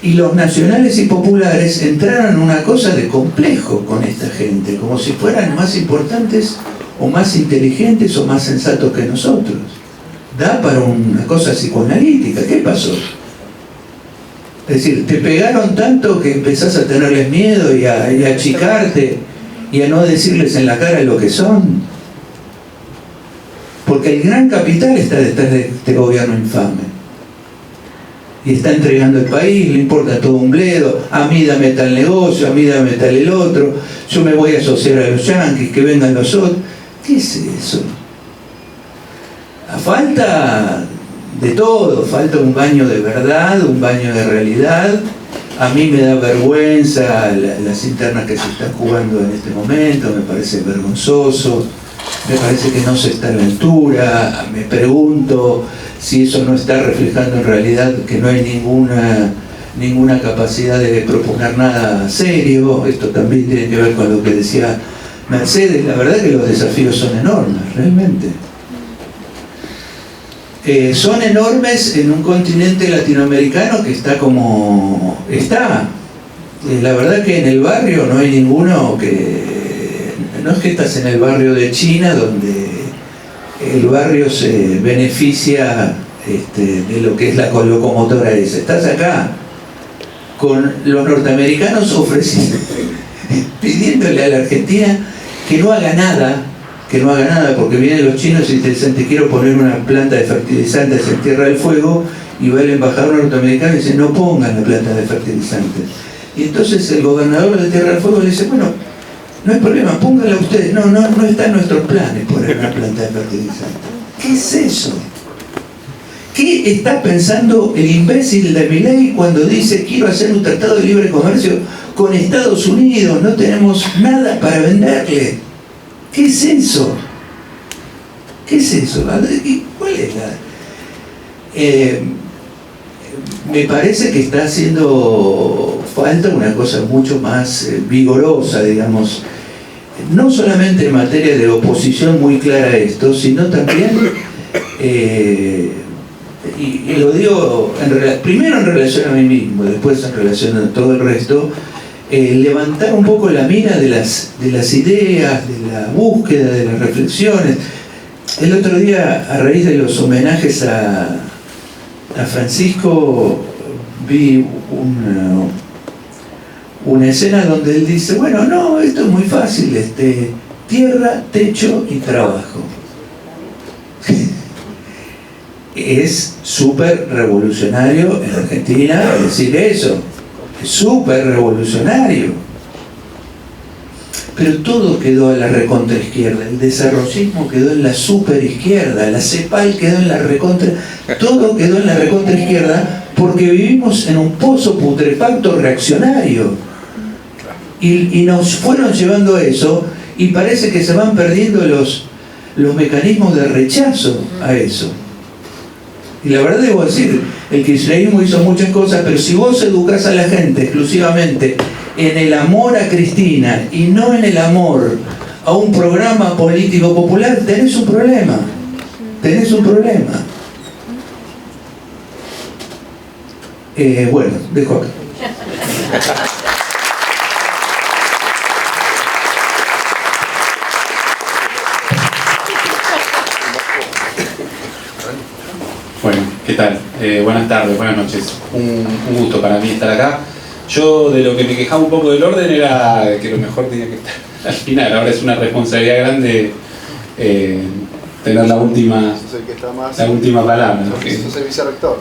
Speaker 4: Y los nacionales y populares entraron en una cosa de complejo con esta gente, como si fueran más importantes o más inteligentes o más sensatos que nosotros. Da para una cosa psicoanalítica. ¿Qué pasó? Es decir, te pegaron tanto que empezás a tenerles miedo y a achicarte y a no decirles en la cara lo que son. Porque el gran capital está detrás de este gobierno infame. Y está entregando el país, le importa todo un bledo. A mí dame tal negocio, a mí dame tal el otro. Yo me voy a asociar a los yanquis, que vengan los otros. ¿Qué es eso? Falta de todo, falta un baño de verdad, un baño de realidad. A mí me da vergüenza las internas que se están jugando en este momento, me parece vergonzoso, me parece que no se está a la altura. Me pregunto si eso no está reflejando en realidad que no hay ninguna capacidad de proponer nada serio. Esto también tiene que ver con lo que decía Mercedes. La verdad que los desafíos son enormes, realmente. Son enormes en un continente latinoamericano que está como está. La verdad que en el barrio no hay ninguno que... No es que estás en el barrio de China, donde el barrio se beneficia de lo que es la locomotora esa. Estás acá con los norteamericanos ofreciendo, pidiéndole a la Argentina que no haga nada, porque vienen los chinos y te dicen, te quiero poner una planta de fertilizantes en Tierra del Fuego, y va el embajador norteamericano y dice, no pongan la planta de fertilizantes. Y entonces el gobernador de Tierra del Fuego le dice, bueno, no hay problema, pónganla ustedes. No está en nuestros planes poner una planta de fertilizantes. ¿Qué es eso? ¿Qué está pensando el imbécil de Milei cuando dice, quiero hacer un tratado de libre comercio con Estados Unidos, no tenemos nada para venderle? ¿Qué es eso? ¿Qué es eso? ¿Cuál es la...? Me parece que está haciendo falta una cosa mucho más vigorosa, digamos, no solamente en materia de oposición muy clara a esto, sino también, y lo digo primero en relación a mí mismo, después en relación a todo el resto, levantar un poco la mira de las ideas, de la búsqueda, de las reflexiones. El otro día, a raíz de los homenajes a Francisco, vi una escena donde él dice, bueno, no, esto es muy fácil, tierra, techo y trabajo. Es súper revolucionario en Argentina decir eso, es súper revolucionario. Pero todo quedó a la recontraizquierda, el desarrollismo quedó en la superizquierda, la CEPAL quedó en la todo quedó en la recontraizquierda, porque vivimos en un pozo putrefacto reaccionario. Y nos fueron llevando a eso, y parece que se van perdiendo los mecanismos de rechazo a eso. Y la verdad debo decir, el kirchnerismo hizo muchas cosas, pero si vos educás a la gente exclusivamente en el amor a Cristina y no en el amor a un programa político popular, tenés un problema. Tenés un problema. Bueno, dejo acá.
Speaker 5: Bueno, ¿qué tal? Buenas tardes, buenas noches. Un gusto para mí estar acá. Yo de lo que me quejaba un poco del orden era que lo mejor tenía que estar al final. Ahora es una responsabilidad grande tener la última palabra, ¿no?
Speaker 1: Sos el vicerrector.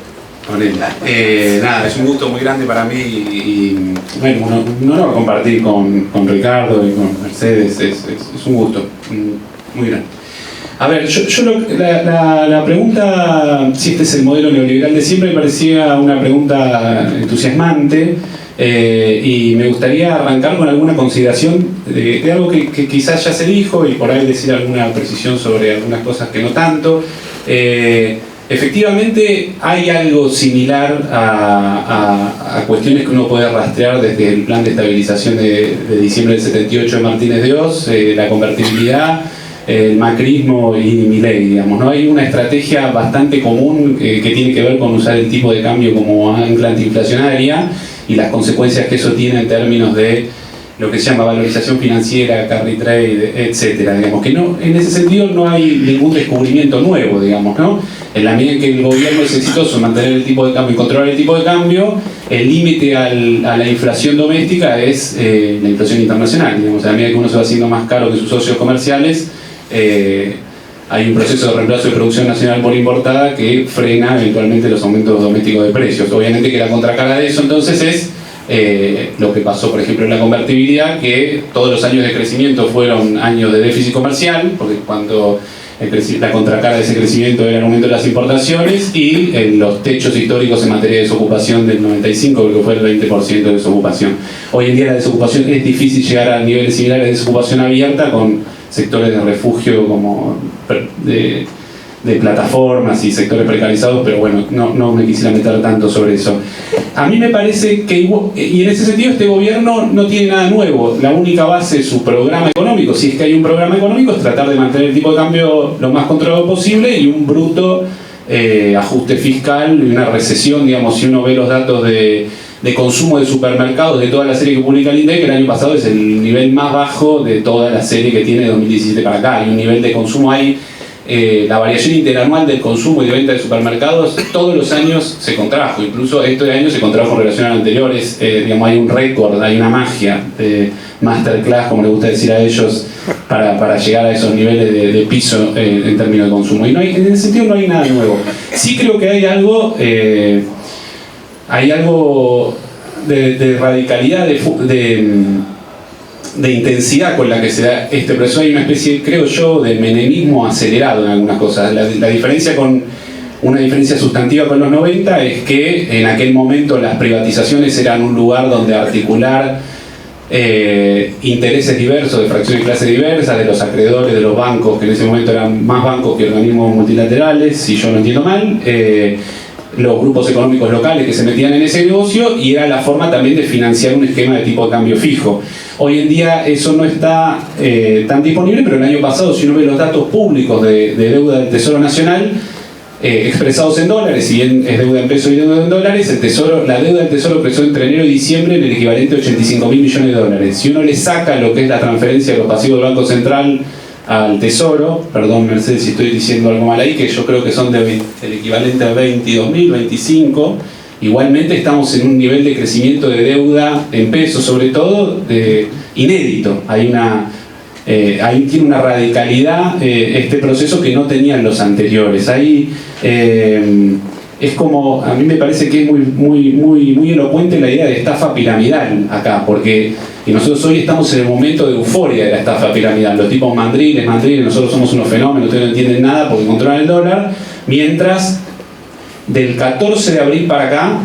Speaker 5: Nada, es un gusto muy grande para mí y bueno, un honor compartir con Ricardo y con Mercedes, es un gusto muy grande. A ver, la pregunta, si este es el modelo neoliberal de siempre, me parecía una pregunta entusiasmante y me gustaría arrancar con alguna consideración de algo que quizás ya se dijo y por ahí decir alguna precisión sobre algunas cosas que no tanto. Efectivamente hay algo similar a cuestiones que uno puede rastrear desde el plan de estabilización de diciembre del 78 de Martínez de Oz, la convertibilidad, el macrismo y Milei, digamos, ¿no? Hay una estrategia bastante común que tiene que ver con usar el tipo de cambio como ancla antiinflacionaria y las consecuencias que eso tiene en términos de lo que se llama valorización financiera, carry trade, etcétera, digamos, que no, en ese sentido no hay ningún descubrimiento nuevo, digamos, ¿no? En la medida en que el gobierno es exitoso en mantener el tipo de cambio y controlar el tipo de cambio, el límite a la inflación doméstica es la inflación internacional, digamos, a la medida que uno se va haciendo más caro que sus socios comerciales, hay un proceso de reemplazo de producción nacional por importada que frena eventualmente los aumentos domésticos de precios. Obviamente que la contracara de eso entonces es lo que pasó, por ejemplo, en la convertibilidad, que todos los años de crecimiento fueron años de déficit comercial, porque cuando la contracara de ese crecimiento era el aumento de las importaciones y los techos históricos en materia de desocupación del 95, creo que fue el 20% de desocupación. Hoy en día la desocupación es difícil llegar a niveles similares de desocupación abierta con sectores de refugio como de plataformas y sectores precarizados, pero bueno, no me quisiera meter tanto sobre eso. A mí me parece que, y en ese sentido este gobierno no tiene nada nuevo. La única base de su programa económico, si es que hay un programa económico, es tratar de mantener el tipo de cambio lo más controlado posible y un bruto ajuste fiscal y una recesión, digamos, si uno ve los datos de consumo de supermercados de toda la serie que publica el INDEC, el año pasado es el nivel más bajo de toda la serie que tiene de 2017 para acá. Hay un nivel de consumo ahí, la variación interanual del consumo y de venta de supermercados todos los años se contrajo, incluso este año se contrajo en relación al anterior, digamos, hay un récord, hay una magia de masterclass, como le gusta decir a ellos, para llegar a esos niveles de piso en términos de consumo. Y no hay, en ese sentido no hay nada nuevo. Sí creo que hay algo de radicalidad, de intensidad con la que se da este proceso. Hay una especie, creo yo, de menemismo acelerado en algunas cosas. La diferencia una diferencia sustantiva con los 90 es que en aquel momento las privatizaciones eran un lugar donde articular intereses diversos, de fracciones de clases diversas, de los acreedores, de los bancos, que en ese momento eran más bancos que organismos multilaterales, si yo no entiendo mal, los grupos económicos locales que se metían en ese negocio, y era la forma también de financiar un esquema de tipo de cambio fijo. Hoy en día eso no está tan disponible, pero el año pasado, si uno ve los datos públicos de deuda del Tesoro Nacional, expresados en dólares, si bien es deuda en pesos y deuda en dólares, la deuda del Tesoro creció entre enero y diciembre en el equivalente a 85.000 millones de dólares. Si uno le saca lo que es la transferencia de los pasivos del Banco Central al Tesoro, perdón Mercedes si estoy diciendo algo mal ahí, que yo creo que son el equivalente a 22.000, 25, igualmente estamos en un nivel de crecimiento de deuda en pesos sobre todo inédito. Ahí tiene una radicalidad este proceso que no tenían los anteriores. Ahí es como, a mí me parece que es muy elocuente la idea de estafa piramidal acá, porque y nosotros hoy estamos en el momento de euforia de la estafa piramidal. Los tipos mandriles, nosotros somos unos fenómenos, ustedes no entienden nada porque controlan el dólar, mientras del 14 de abril para acá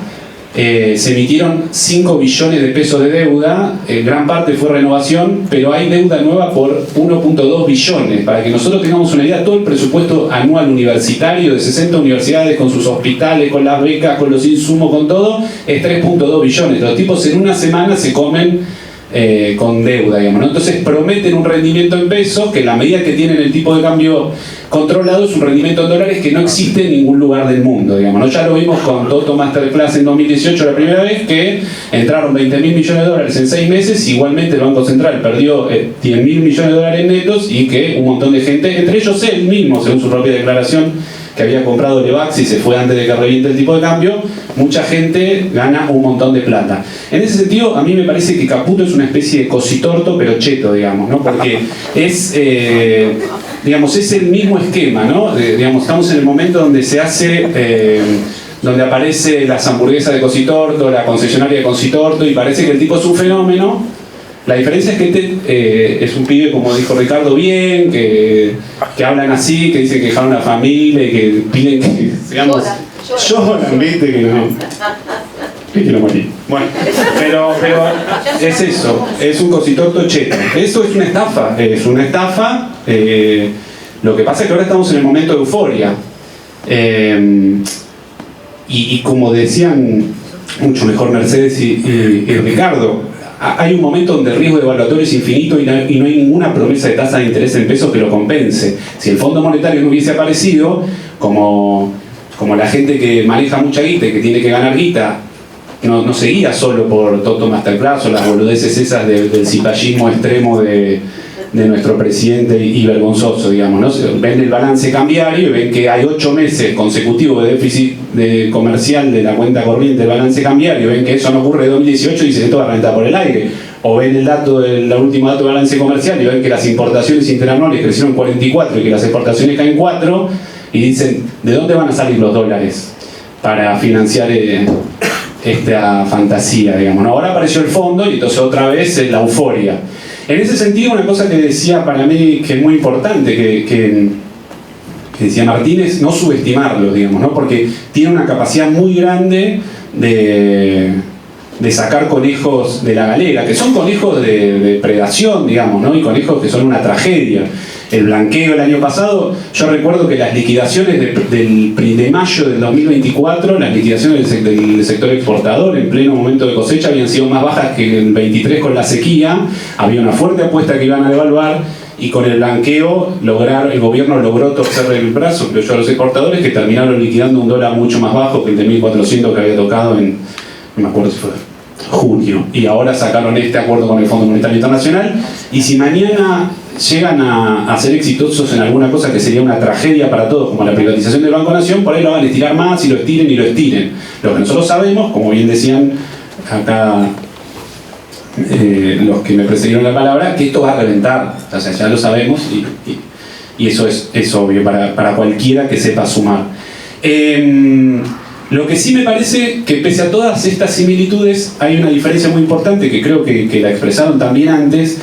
Speaker 5: se emitieron 5 billones de pesos de deuda, gran parte fue renovación, pero hay deuda nueva por 1.2 billones. Para que nosotros tengamos una idea, todo el presupuesto anual universitario de 60 universidades con sus hospitales, con las becas, con los insumos, con todo, es 3.2 billones. Los tipos en una semana se comen con deuda, digamos, ¿no? Entonces prometen un rendimiento en pesos que en la medida que tienen el tipo de cambio controlado es un rendimiento en dólares que no existe en ningún lugar del mundo, digamos, ¿no? Ya lo vimos con Toto Masterclass en 2018 la primera vez, que entraron 20.000 millones de dólares en 6 meses, igualmente el Banco Central perdió 10.000 millones de dólares netos y que un montón de gente, entre ellos él mismo, según su propia declaración, que había comprado Levax y se fue antes de que reviente el tipo de cambio, mucha gente gana un montón de plata. En ese sentido, a mí me parece que Caputo es una especie de cositorto, pero cheto, digamos, ¿no? Porque es, digamos, es el mismo esquema, ¿no? Digamos, estamos en el momento donde se hace, donde aparece las hamburguesas de Cositorto, la concesionaria de Cositorto, y parece que el tipo es un fenómeno. La diferencia es que este es un pibe, como dijo Ricardo, bien, que hablan así, que dicen que dejaron la familia y que piden que seamos... Lloran, ¿viste? Que no morir. Bueno, pero es eso, es un Cositorto cheto. Eso es una estafa, lo que pasa es que ahora estamos en el momento de euforia. Y como decían mucho mejor Mercedes y Ricardo, hay un momento donde el riesgo evaluatorio es infinito y no hay ninguna promesa de tasa de interés en pesos que lo compense. Si el Fondo Monetario no hubiese aparecido, como la gente que maneja mucha guita y que tiene que ganar guita, no seguía solo por Toto Masterclass o las boludeces esas del cipallismo extremo de nuestro presidente y vergonzoso, digamos, ¿no? Ven el balance cambiario y ven que hay 8 meses consecutivos de déficit comercial de la cuenta corriente del balance cambiario, ven que eso no ocurre en 2018 y dicen esto va a reventar por el aire. O ven el último dato de balance comercial y ven que las importaciones interanuales crecieron 44 y que las exportaciones caen 4 y dicen, ¿de dónde van a salir los dólares para financiar esta fantasía, digamos, ¿no? Ahora apareció el fondo y entonces otra vez la euforia. En ese sentido, una cosa que decía para mí que es muy importante, que decía Martínez, no subestimarlo, digamos, ¿no? Porque tiene una capacidad muy grande de sacar conejos de la galera, que son conejos de predación, digamos, ¿no? Y conejos que son una tragedia. El blanqueo el año pasado, yo recuerdo que las liquidaciones de mayo del 2024, las liquidaciones del sector exportador en pleno momento de cosecha habían sido más bajas que el 23 con la sequía, había una fuerte apuesta que iban a devaluar y con el blanqueo el gobierno logró torcer el brazo, creo yo, a los exportadores que terminaron liquidando un dólar mucho más bajo que el de 1.400 que había tocado no me acuerdo si fue junio, y ahora sacaron este acuerdo con el Fondo Monetario Internacional, y si mañana llegan a ser exitosos en alguna cosa que sería una tragedia para todos, como la privatización del Banco Nación, por ahí lo van a estirar más y lo estiren y lo estiren. Lo que nosotros sabemos, como bien decían acá los que me precedieron la palabra, que esto va a reventar, o sea, ya lo sabemos y eso es obvio para cualquiera que sepa sumar. Lo que sí me parece que pese a todas estas similitudes hay una diferencia muy importante que creo que la expresaron también antes,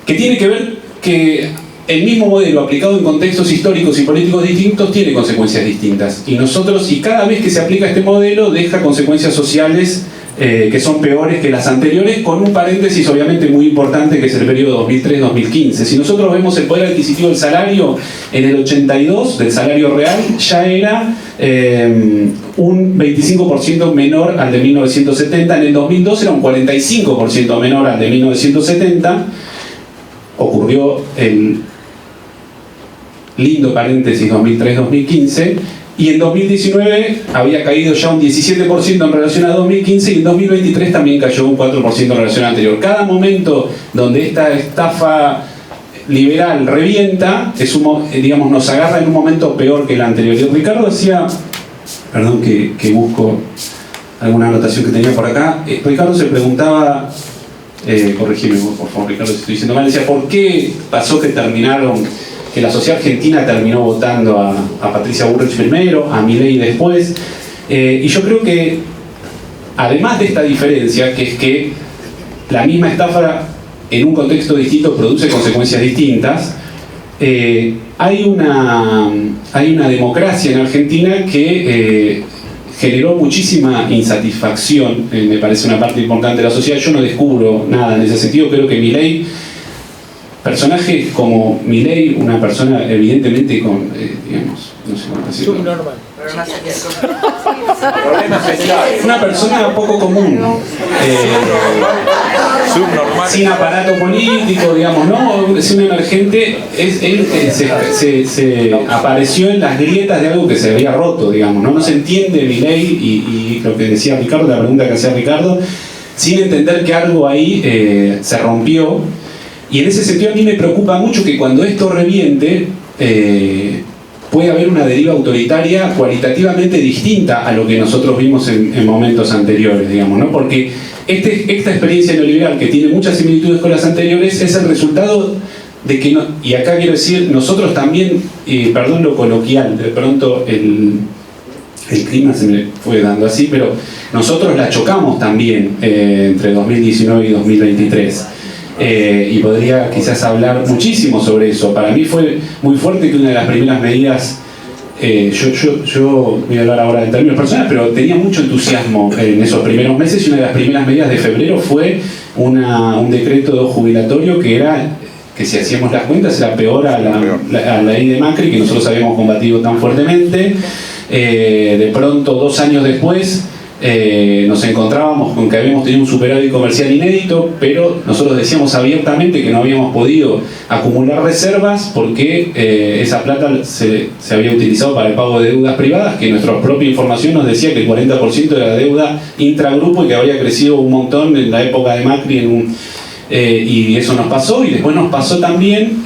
Speaker 5: que tiene que ver que el mismo modelo aplicado en contextos históricos y políticos distintos tiene consecuencias distintas. Y cada vez que se aplica este modelo deja consecuencias sociales que son peores que las anteriores, con un paréntesis obviamente muy importante que es el periodo 2003-2015. Si nosotros vemos el poder adquisitivo del salario, en el 82 del salario real ya era un 25% menor al de 1970, en el 2002 era un 45% menor al de 1970, ocurrió el lindo paréntesis 2003-2015, y en 2019 había caído ya un 17% en relación a 2015 y en 2023 también cayó un 4% en relación al anterior. Cada momento donde esta estafa liberal revienta, digamos, nos agarra en un momento peor que el anterior. Y Ricardo decía, perdón que busco alguna anotación que tenía por acá, Ricardo se preguntaba, corregime vos, por favor, Ricardo, si estoy diciendo mal, decía, ¿por qué pasó que la sociedad argentina terminó votando a Patricia Bullrich primero, a Milei después? Y yo creo que, además de esta diferencia, que es que la misma estafa en un contexto distinto produce consecuencias distintas, hay una democracia en Argentina que generó muchísima insatisfacción, me parece una parte importante de la sociedad. Yo no descubro nada en ese sentido. Creo que Milei, personajes como Milei, una persona evidentemente con, digamos, no sé cómo decirlo,
Speaker 6: Subnormal.
Speaker 5: una persona poco común, sin aparato político, digamos, ¿no? Es un emergente, él se apareció en las grietas de algo que se había roto, digamos, ¿no? No se entiende Milei y lo que decía Ricardo, la pregunta que hacía Ricardo, sin entender que algo ahí se rompió. Y en ese sentido a mí me preocupa mucho que cuando esto reviente, puede haber una deriva autoritaria cualitativamente distinta a lo que nosotros vimos en momentos anteriores, digamos, ¿no? Porque esta experiencia neoliberal, que tiene muchas similitudes con las anteriores, es el resultado de que, y acá quiero decir, nosotros también, perdón lo coloquial, de pronto el clima se me fue dando así, pero nosotros la chocamos también entre 2019 y 2023. Y podría quizás hablar muchísimo sobre eso. Para mí fue muy fuerte que una de las primeras medidas, yo voy a hablar ahora en términos personales, pero tenía mucho entusiasmo en esos primeros meses, y una de las primeras medidas de febrero fue un decreto jubilatorio que si hacíamos las cuentas era peor a la ley de Macri, que nosotros habíamos combatido tan fuertemente. De pronto, 2 años después, nos encontrábamos con que habíamos tenido un superávit comercial inédito, pero nosotros decíamos abiertamente que no habíamos podido acumular reservas porque esa plata se había utilizado para el pago de deudas privadas, que nuestra propia información nos decía que el 40% era deuda intragrupo y que había crecido un montón en la época de Macri y eso nos pasó. Y después nos pasó también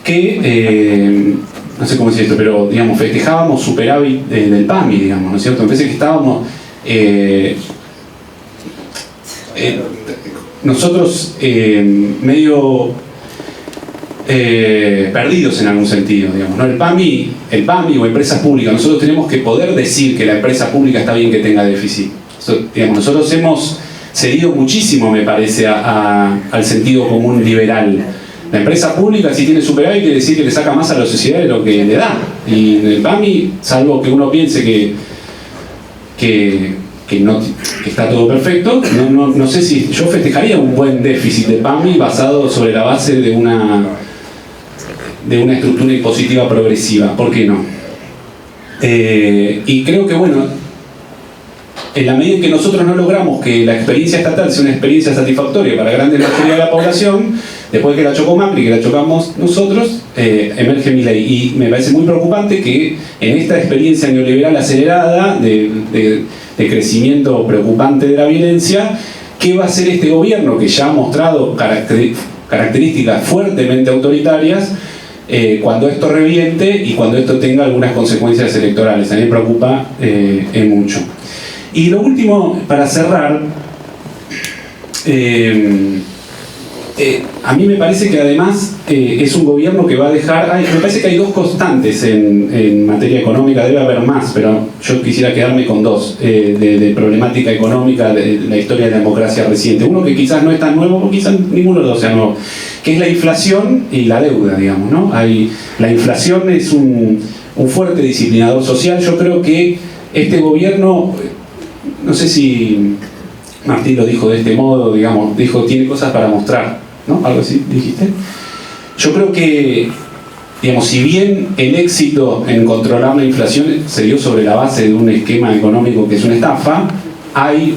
Speaker 5: que no sé cómo decir esto, pero digamos, festejábamos superávit del PAMI, digamos, ¿no es cierto? Entonces que estábamos nosotros medio perdidos en algún sentido, digamos, ¿no? El PAMI o empresas públicas, nosotros tenemos que poder decir que la empresa pública está bien que tenga déficit. Digamos, nosotros hemos cedido muchísimo, me parece, al sentido común liberal. La empresa pública, si tiene superávit, quiere decir que le saca más a la sociedad de lo que le da. Y en el PAMI, salvo que uno piense que está todo perfecto, no sé si yo festejaría un buen déficit de PAMI basado sobre la base de una estructura impositiva progresiva. ¿Por qué no? Y creo que, bueno, en la medida en que nosotros no logramos que la experiencia estatal sea una experiencia satisfactoria para la gran mayoría de la población, después de que la chocó Macri, que la chocamos nosotros, emerge Milei. Y me parece muy preocupante que en esta experiencia neoliberal acelerada de crecimiento preocupante de la violencia, ¿qué va a hacer este gobierno que ya ha mostrado características fuertemente autoritarias cuando esto reviente y cuando esto tenga algunas consecuencias electorales? A mí me preocupa mucho. Y lo último, para cerrar, a mí me parece que además es un gobierno que va a dejar... me parece que hay 2 constantes en materia económica, debe haber más, pero yo quisiera quedarme con 2 de problemática económica de la historia de la democracia reciente. Uno que quizás no es tan nuevo, o quizás ninguno de los sea nuevo, que es la inflación y la deuda, digamos, ¿no? La inflación es un fuerte disciplinador social. Yo creo que este gobierno, no sé si Martín lo dijo de este modo, digamos, dijo, tiene cosas para mostrar, ¿no? Algo así, dijiste. Yo creo que, digamos, si bien el éxito en controlar la inflación se dio sobre la base de un esquema económico que es una estafa, hay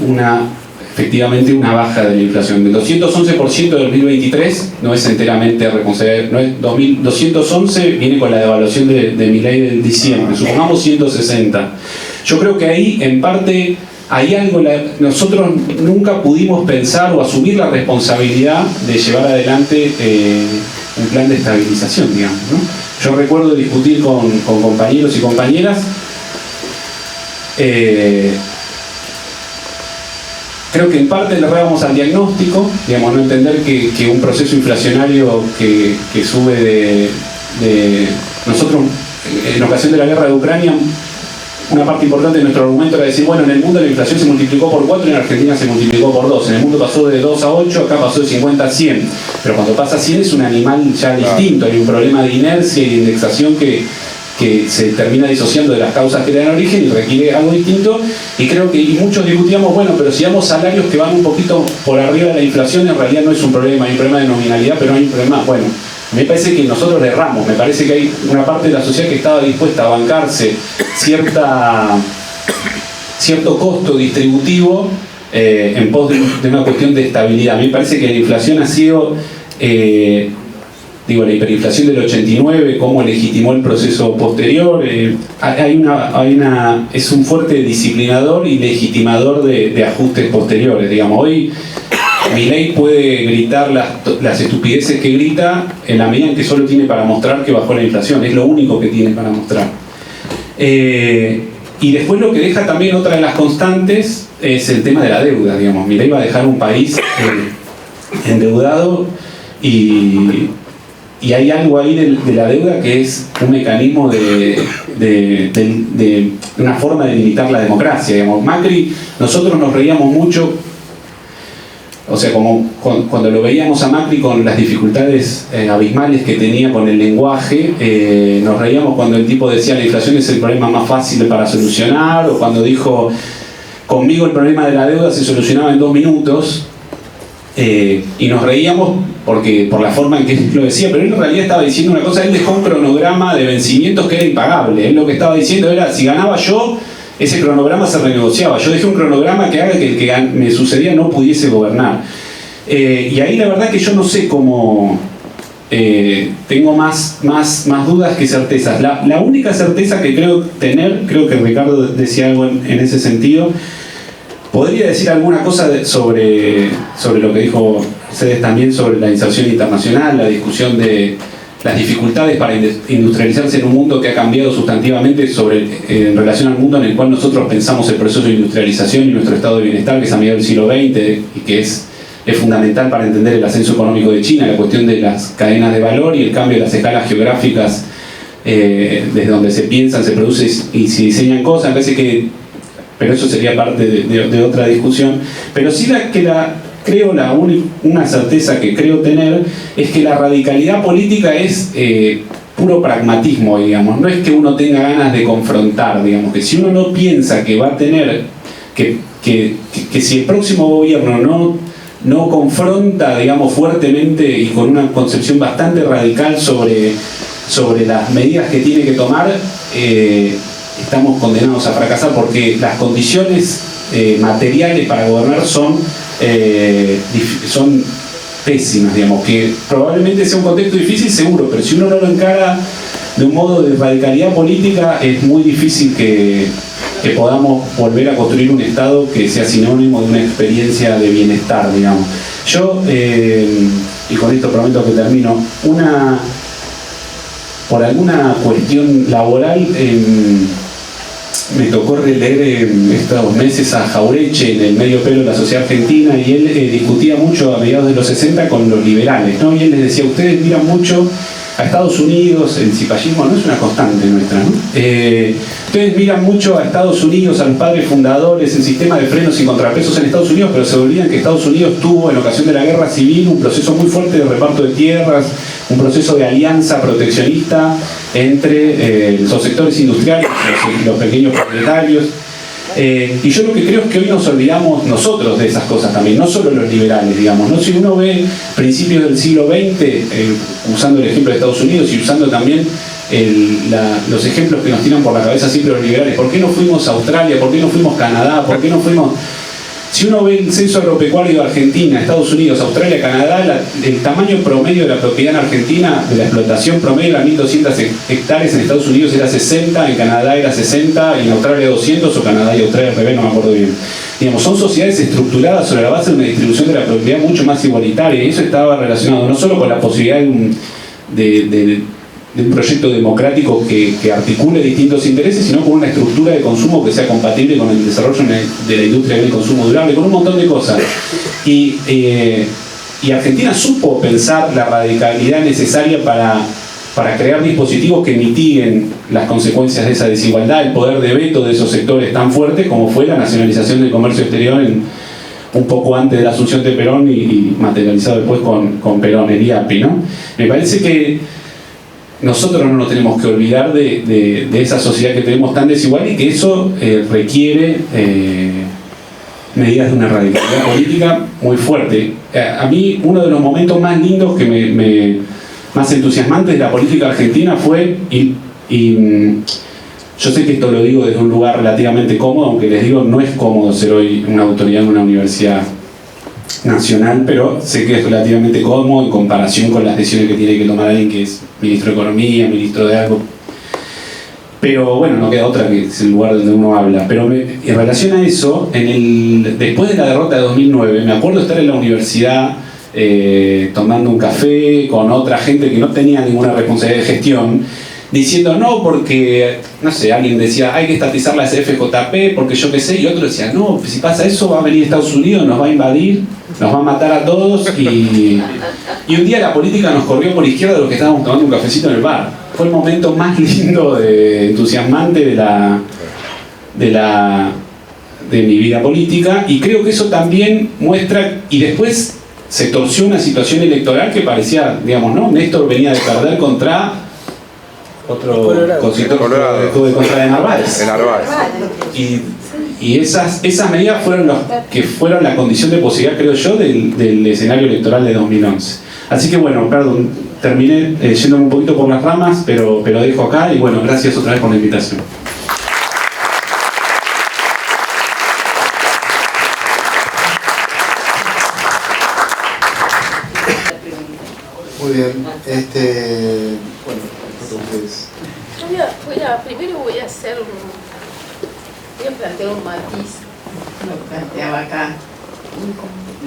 Speaker 5: efectivamente una baja de la inflación. El 211% de 2023 no es enteramente responsable, no es 211 viene con la devaluación de Milei del diciembre, supongamos 160. Yo creo que ahí, en parte, hay algo, nosotros nunca pudimos pensar o asumir la responsabilidad de llevar adelante un plan de estabilización, digamos, ¿no? Yo recuerdo discutir con compañeros y compañeras, creo que en parte le errábamos al diagnóstico, digamos, no entender que un proceso inflacionario que sube nosotros, en ocasión de la guerra de Ucrania, una parte importante de nuestro argumento era decir, bueno, en el mundo la inflación se multiplicó por 4 y en Argentina se multiplicó por 2. En el mundo pasó de 2 a 8, acá pasó de 50 a 100. Pero cuando pasa a 100 es un animal ya distinto, hay un problema de inercia y de indexación que que se termina disociando de las causas que le dan origen y requiere algo distinto. Y creo que muchos discutíamos, bueno, pero si damos salarios que van un poquito por arriba de la inflación, en realidad no es un problema, hay un problema de nominalidad, pero no hay un problema. Bueno, me parece que nosotros le erramos, me parece que hay una parte de la sociedad que estaba dispuesta a bancarse cierto costo distributivo en pos de una cuestión de estabilidad. A mí me parece que la inflación ha sido, la hiperinflación del 89, cómo legitimó el proceso posterior, es un fuerte disciplinador y legitimador de ajustes posteriores. Digamos, hoy Milei puede gritar las estupideces que grita en la medida en que solo tiene para mostrar que bajó la inflación, es lo único que tiene para mostrar. Y después lo que deja también otra de las constantes es el tema de la deuda. Digamos, Milei va a dejar un país endeudado y hay algo ahí de la deuda que es un mecanismo de una forma de limitar la democracia. Digamos, Macri, nosotros nos reíamos mucho, o sea, como cuando lo veíamos a Macri con las dificultades abismales que tenía con el lenguaje, nos reíamos cuando el tipo decía la inflación es el problema más fácil para solucionar, o cuando dijo conmigo el problema de la deuda se solucionaba en 2 minutos, y nos reíamos por la forma en que lo decía, pero él en realidad estaba diciendo una cosa. Él dejó un cronograma de vencimientos que era impagable. Él lo que estaba diciendo era, si ganaba yo, ese cronograma se renegociaba. Yo dejé un cronograma que haga que el que me sucedía no pudiese gobernar. Y ahí la verdad que yo no sé cómo... tengo más dudas que certezas. La única certeza que creo tener, creo que Ricardo decía algo en ese sentido, podría decir alguna cosa sobre lo que dijo ustedes también sobre la inserción internacional, la discusión de las dificultades para industrializarse en un mundo que ha cambiado sustantivamente en relación al mundo en el cual nosotros pensamos el proceso de industrialización y nuestro estado de bienestar, que es a mediados del siglo XX y que es fundamental para entender el ascenso económico de China, la cuestión de las cadenas de valor y el cambio de las escalas geográficas desde donde se piensan, se producen y se diseñan cosas. Me parece que, pero eso sería parte de otra discusión. Pero sí una certeza que creo tener es que la radicalidad política es puro pragmatismo, digamos. No es que uno tenga ganas de confrontar, digamos, que si uno no piensa que va a tener, que si el próximo gobierno no confronta, digamos, fuertemente y con una concepción bastante radical sobre las medidas que tiene que tomar, estamos condenados a fracasar, porque las condiciones materiales para gobernar son pésimas, digamos, que probablemente sea un contexto difícil, seguro, pero si uno no lo encara de un modo de radicalidad política, es muy difícil que podamos volver a construir un Estado que sea sinónimo de una experiencia de bienestar, digamos. Yo, y con esto prometo que termino, por alguna cuestión laboral, me tocó releer estos meses a Jauretche en el medio pelo de la sociedad argentina, y él discutía mucho a mediados de los 60 con los liberales, ¿no? Y él les decía, ustedes miran mucho a Estados Unidos, el cipallismo no es una constante nuestra, ¿no? Ustedes miran mucho a Estados Unidos, a los padres fundadores, el sistema de frenos y contrapesos en Estados Unidos, pero se olvidan que Estados Unidos tuvo, en ocasión de la guerra civil, un proceso muy fuerte de reparto de tierras, un proceso de alianza proteccionista entre los sectores industriales y los pequeños propietarios. Y yo lo que creo es que hoy nos olvidamos nosotros de esas cosas también, no solo los liberales, digamos, ¿no? Si uno ve principios del siglo XX, usando el ejemplo de Estados Unidos y usando también los ejemplos que nos tiran por la cabeza siempre los liberales, ¿por qué no fuimos a Australia? ¿Por qué no fuimos a Canadá? ¿Por qué no fuimos...? Si uno ve el censo agropecuario de Argentina, Estados Unidos, Australia, Canadá, el tamaño promedio de la propiedad en Argentina, de la explotación promedio era 1.200 hectáreas, en Estados Unidos era 60, en Canadá era 60, y en Australia 200, o Canadá y Australia al revés, no me acuerdo bien. Digamos, son sociedades estructuradas sobre la base de una distribución de la propiedad mucho más igualitaria, y eso estaba relacionado no solo con la posibilidad de un proyecto democrático que articule distintos intereses, sino con una estructura de consumo que sea compatible con el desarrollo de la industria del consumo durable, con un montón de cosas. Y Argentina supo pensar la radicalidad necesaria para crear dispositivos que mitiguen las consecuencias de esa desigualdad, el poder de veto de esos sectores tan fuertes como fue la nacionalización del comercio exterior un poco antes de la asunción de Perón y materializado después con Perón, el IAPI, ¿no? Me parece que nosotros no nos tenemos que olvidar de esa sociedad que tenemos tan desigual y que eso requiere medidas de una radicalidad política muy fuerte. A mí uno de los momentos más lindos que más entusiasmantes de la política argentina fue, y yo sé que esto lo digo desde un lugar relativamente cómodo, aunque les digo, no es cómodo ser hoy una autoridad en una universidad nacional, pero sé que es relativamente cómodo en comparación con las decisiones que tiene que tomar alguien que es ministro de Economía, ministro de algo. Pero bueno, no queda otra que es el lugar donde uno habla. Pero en relación a eso, después de la derrota de 2009, me acuerdo estar en la universidad tomando un café con otra gente que no tenía ninguna responsabilidad de gestión, diciendo no, porque, no sé, alguien decía hay que estatizar la CFJP, porque yo qué sé, y otro decía no, si pasa eso va a venir Estados Unidos, nos va a invadir, nos va a matar a todos, y un día la política nos corrió por izquierda de los que estábamos tomando un cafecito en el bar. Fue el momento más lindo, entusiasmante de mi vida política, y creo que eso también muestra, y después se torció una situación electoral que parecía, digamos, ¿no? Néstor venía de perder contra otro consultor contra de Narváez. Y esas medidas fueron la condición de posibilidad, creo yo, del escenario electoral de 2011. Así que bueno, perdón, terminé yéndome un poquito por las ramas, pero dejo acá, y bueno, gracias otra vez por la invitación.
Speaker 1: Muy bien, bueno, entonces...
Speaker 2: Primero voy a plantear un matiz,
Speaker 3: lo planteaba acá,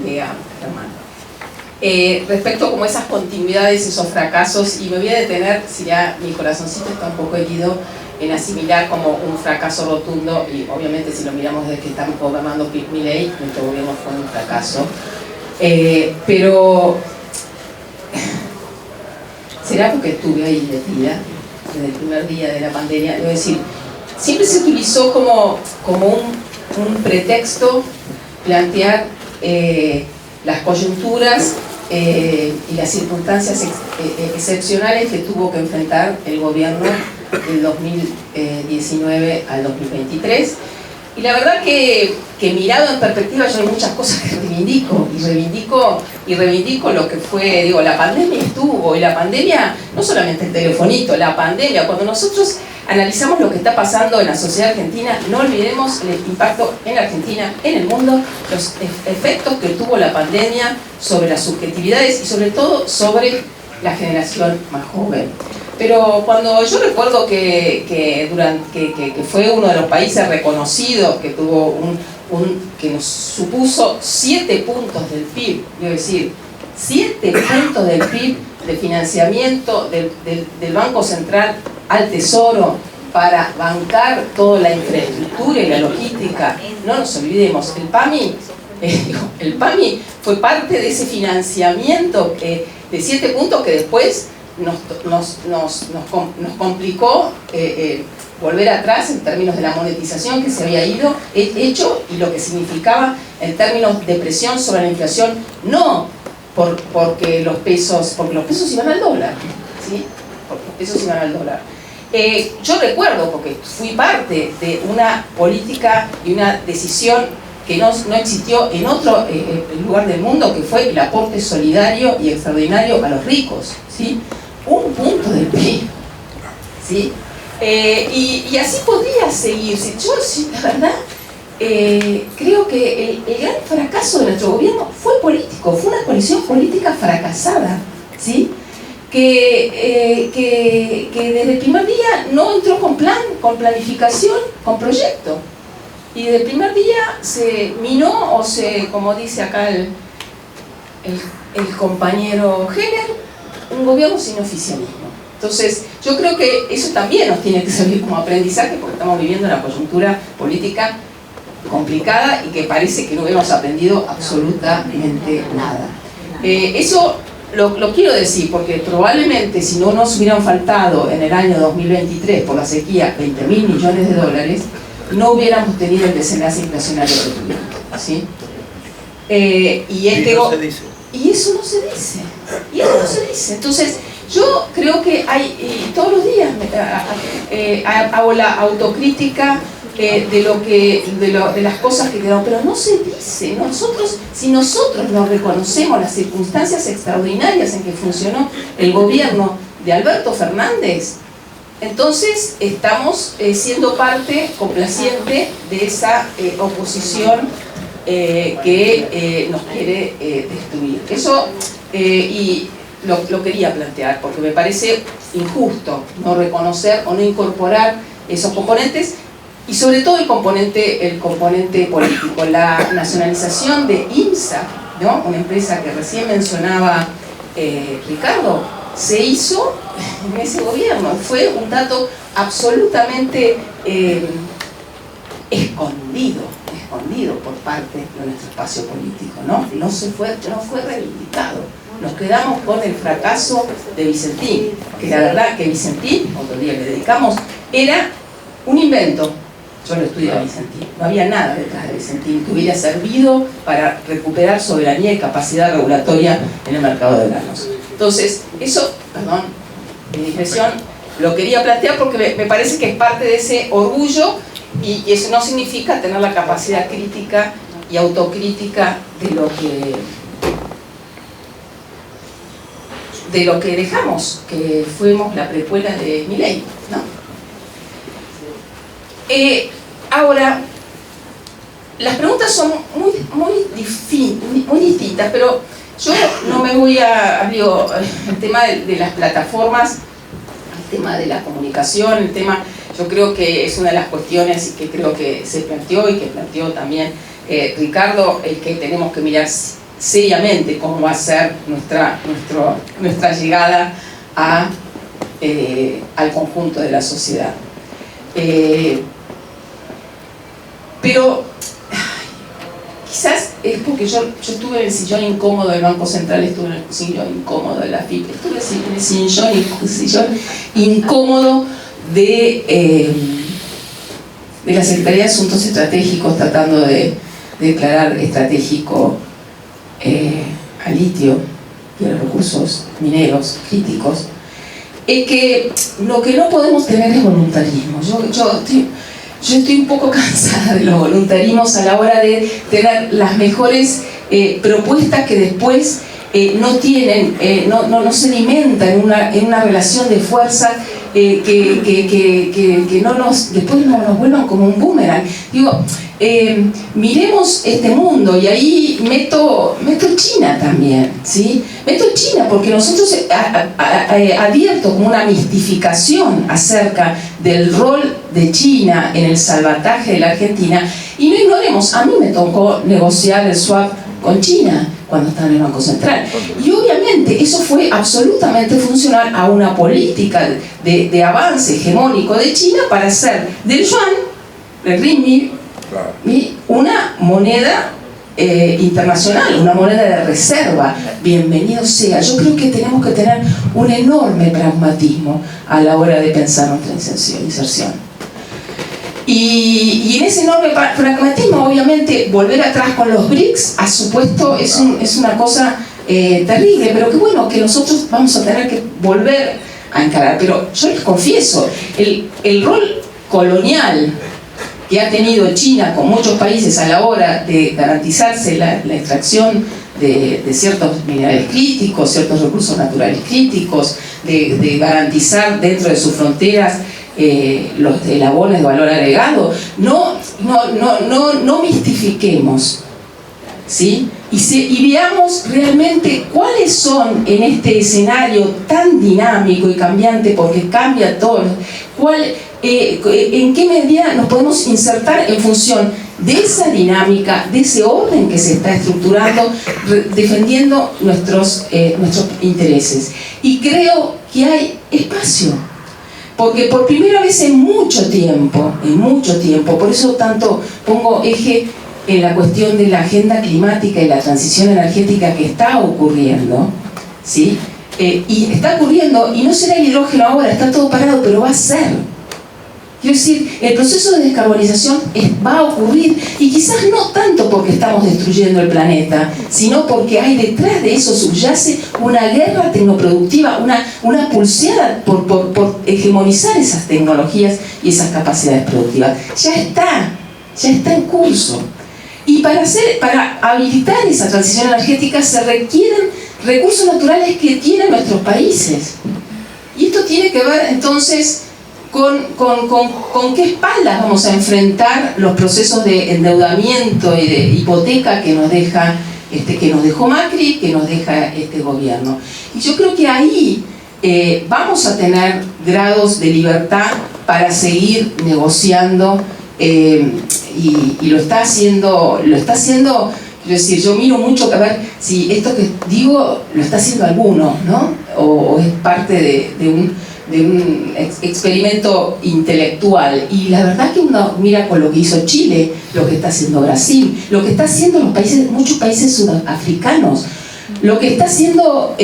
Speaker 3: digamos, hermano. Respecto como esas continuidades, esos fracasos, y me voy a detener, si ya mi corazoncito está un poco herido, en asimilar como un fracaso rotundo, y obviamente si lo miramos desde que estamos gobernando Milei, nuestro gobierno fue un fracaso. Pero será porque estuve ahí metida desde el primer día de la pandemia. Es decir, siempre se utilizó como un pretexto plantear las coyunturas y las circunstancias excepcionales que tuvo que enfrentar el gobierno del 2019 al 2023. Y la verdad que mirado en perspectiva yo hay muchas cosas que reivindico lo que fue, digo, la pandemia estuvo, y la pandemia, no solamente el telefonito, la pandemia, cuando nosotros analizamos lo que está pasando en la sociedad argentina, no olvidemos el impacto en la Argentina, en el mundo, los efectos que tuvo la pandemia sobre las subjetividades y sobre todo sobre la generación más joven. Pero cuando yo recuerdo que fue uno de los países reconocidos que tuvo que nos supuso 7 puntos del PIB, quiero decir, 7 puntos del PIB de financiamiento del Banco Central al Tesoro para bancar toda la infraestructura y la logística. No nos olvidemos, el PAMI fue parte de ese financiamiento de 7 puntos que después nos complicó volver atrás en términos de la monetización que se había hecho y lo que significaba en términos de presión sobre la inflación, no porque los pesos iban al dólar, ¿sí? Porque los pesos iban al dólar. Yo recuerdo, porque fui parte de una política y una decisión que no existió en otro lugar del mundo, que fue el aporte solidario y extraordinario a los ricos, ¿sí? 1 punto del PIB, ¿sí? Y así podría seguir. Yo, la verdad, creo que el gran fracaso de nuestro gobierno fue político, fue una coalición política fracasada, ¿sí? Que desde el primer día no entró con plan, con planificación, con proyecto. Y desde el primer día se minó, como dice acá el compañero Heller, un gobierno sin oficialismo. Entonces, yo creo que eso también nos tiene que servir como aprendizaje, porque estamos viviendo una coyuntura política complicada y que parece que no hemos aprendido absolutamente nada. Eso lo quiero decir porque probablemente si no nos hubieran faltado en el año 2023 por la sequía 20.000 millones de dólares, no hubiéramos tenido el desenlace inflacionario que tuvimos, ¿sí? Y eso no se dice. Entonces, Yo creo que hay, y todos los días hago la autocrítica de las cosas que quedaron, pero no se dice. Si nosotros no reconocemos las circunstancias extraordinarias en que funcionó el gobierno de Alberto Fernández, entonces estamos siendo parte complaciente de esa oposición que nos quiere destruir. Eso, y lo quería plantear, porque me parece injusto no reconocer o no incorporar esos componentes, y sobre todo el componente político. La nacionalización de IMSA, ¿no?, una empresa que recién mencionaba Ricardo, se hizo en ese gobierno. Fue un dato absolutamente escondido por parte de nuestro espacio político, ¿no? No fue reivindicado. Nos quedamos con el fracaso de Vicentín, que la verdad que Vicentín, otro día le dedicamos, era un invento. Yo lo estudié a Vicentín, no había nada detrás de Vicentín que hubiera servido para recuperar soberanía y capacidad regulatoria en el mercado de granos. Entonces, eso, perdón, mi digresión, lo quería plantear porque me parece que es parte de ese orgullo, y eso no significa tener la capacidad crítica y autocrítica de lo que dejamos, que fuimos la precuela de Milei, ¿no? Ahora, las preguntas son muy distintas, pero yo no me voy a abrir el tema de las plataformas, el tema de la comunicación, yo creo que es una de las cuestiones que creo que se planteó y que planteó también Ricardo, el que tenemos que mirar seriamente cómo va a ser nuestra llegada al conjunto de la sociedad. Pero quizás es porque yo estuve en el sillón incómodo del Banco Central, estuve en el sillón incómodo de la FIP, estuve en el sillón incómodo de la Secretaría de Asuntos Estratégicos, tratando de declarar estratégico al litio y a los recursos mineros críticos. Es que lo que no podemos tener es voluntarismo. Yo estoy un poco cansada de los voluntarismos a la hora de tener las mejores propuestas que después no se alimentan en una relación de fuerza que después no nos vuelvan como un boomerang. Digo, miremos este mundo, y ahí meto China también, ¿sí? Meto China porque nosotros advierto como una mistificación acerca del rol de China en el salvataje de la Argentina, y no ignoremos, a mí me tocó negociar el swap con China cuando estaba en el Banco Central, y obviamente eso fue absolutamente funcional a una política de avance hegemónico de China para hacer del yuan, del renminbi, una moneda internacional, una moneda de reserva. Bienvenido sea. Yo creo que tenemos que tener un enorme pragmatismo a la hora de pensar nuestra inserción. Y en ese enorme pragmatismo, obviamente, volver atrás con los BRICS, a su puesto, es una cosa terrible, pero que bueno, que nosotros vamos a tener que volver a encarar. Pero yo les confieso, el rol colonial que ha tenido China con muchos países a la hora de garantizarse la extracción de ciertos minerales críticos, ciertos recursos naturales críticos, de garantizar dentro de sus fronteras los eslabones de valor agregado. No mistifiquemos, ¿sí? Y veamos realmente cuáles son en este escenario tan dinámico y cambiante, porque cambia todo, en qué medida nos podemos insertar en función de esa dinámica, de ese orden que se está estructurando, defendiendo nuestros intereses. Y creo que hay espacio, porque por primera vez en mucho tiempo, por eso tanto pongo eje en la cuestión de la agenda climática y la transición energética que está ocurriendo, ¿sí? Y está ocurriendo, y no será el hidrógeno ahora, está todo parado, pero va a ser. Quiero decir, el proceso de descarbonización va a ocurrir, y quizás no tanto porque estamos destruyendo el planeta, sino porque hay detrás de eso subyace una guerra tecnoproductiva, una pulseada por hegemonizar esas tecnologías y esas capacidades productivas. Ya está en curso. Y para habilitar esa transición energética se requieren recursos naturales que tienen nuestros países. Y esto tiene que ver entonces con qué espaldas vamos a enfrentar los procesos de endeudamiento y de hipoteca que nos dejó Macri, que nos deja este gobierno. Y yo creo que ahí vamos a tener grados de libertad para seguir negociando, y lo está haciendo, quiero decir, yo miro mucho a ver si esto que digo lo está haciendo alguno, ¿no? O es parte de un experimento intelectual. Y la verdad que uno mira con lo que hizo Chile, lo que está haciendo Brasil, lo que está haciendo muchos países sudafricanos, lo que está haciendo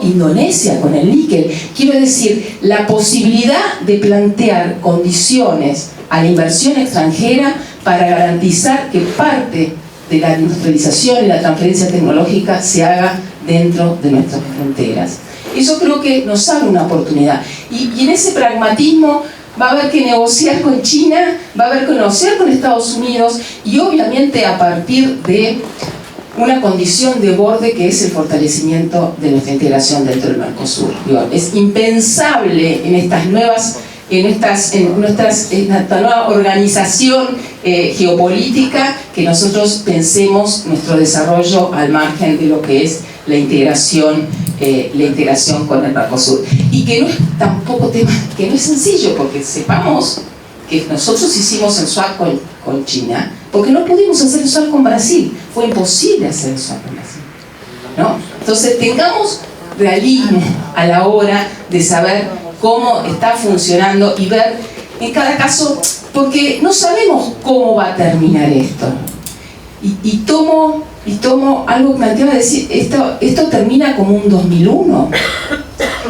Speaker 3: Indonesia con el níquel. Quiero decir, la posibilidad de plantear condiciones a la inversión extranjera para garantizar que parte de la industrialización y la transferencia tecnológica se haga dentro de nuestras fronteras. Eso creo que nos abre una oportunidad. Y en ese pragmatismo va a haber que negociar con China, va a haber que negociar con Estados Unidos, y obviamente a partir de una condición de borde que es el fortalecimiento de nuestra integración dentro del Mercosur. Es impensable en esta nueva organización geopolítica que nosotros pensemos nuestro desarrollo al margen de lo que es la integración con el Mercosur. Y que no es tampoco tema, que no es sencillo, porque sepamos que nosotros hicimos el swap con China, porque no pudimos hacer el swap con Brasil, fue imposible hacer el swap con Brasil, ¿no? Entonces tengamos realismo a la hora de saber cómo está funcionando y ver en cada caso, porque no sabemos cómo va a terminar esto. Y tomo algo que planteaba decir, esto termina como un 2001,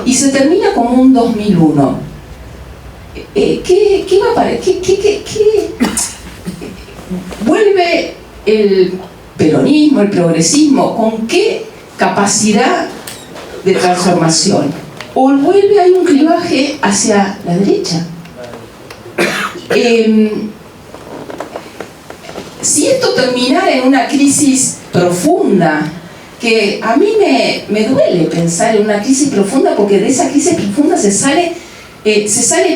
Speaker 3: y se termina como un 2001. ¿Qué va a parar? ¿Qué vuelve el peronismo, el progresismo? ¿Con qué capacidad de transformación? ¿O vuelve, hay un clivaje hacia la derecha? Si esto terminara en una crisis profunda, que a mí me duele pensar en una crisis profunda, porque de esa crisis profunda se sale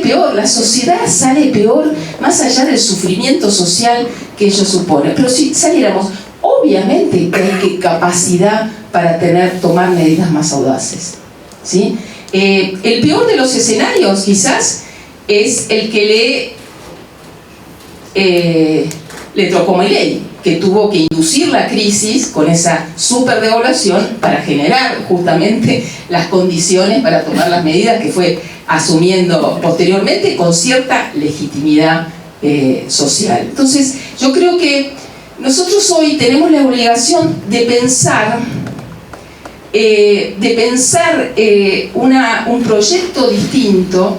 Speaker 3: peor, la sociedad sale peor, más allá del sufrimiento social que ello supone. Pero si saliéramos, obviamente que hay capacidad para tomar medidas más audaces, ¿sí? El peor de los escenarios quizás es el que le tocó Milei, que tuvo que inducir la crisis con esa superdevaluación para generar justamente las condiciones para tomar las medidas que fue asumiendo posteriormente con cierta legitimidad social. Entonces, yo creo que nosotros hoy tenemos la obligación de pensar un proyecto distinto,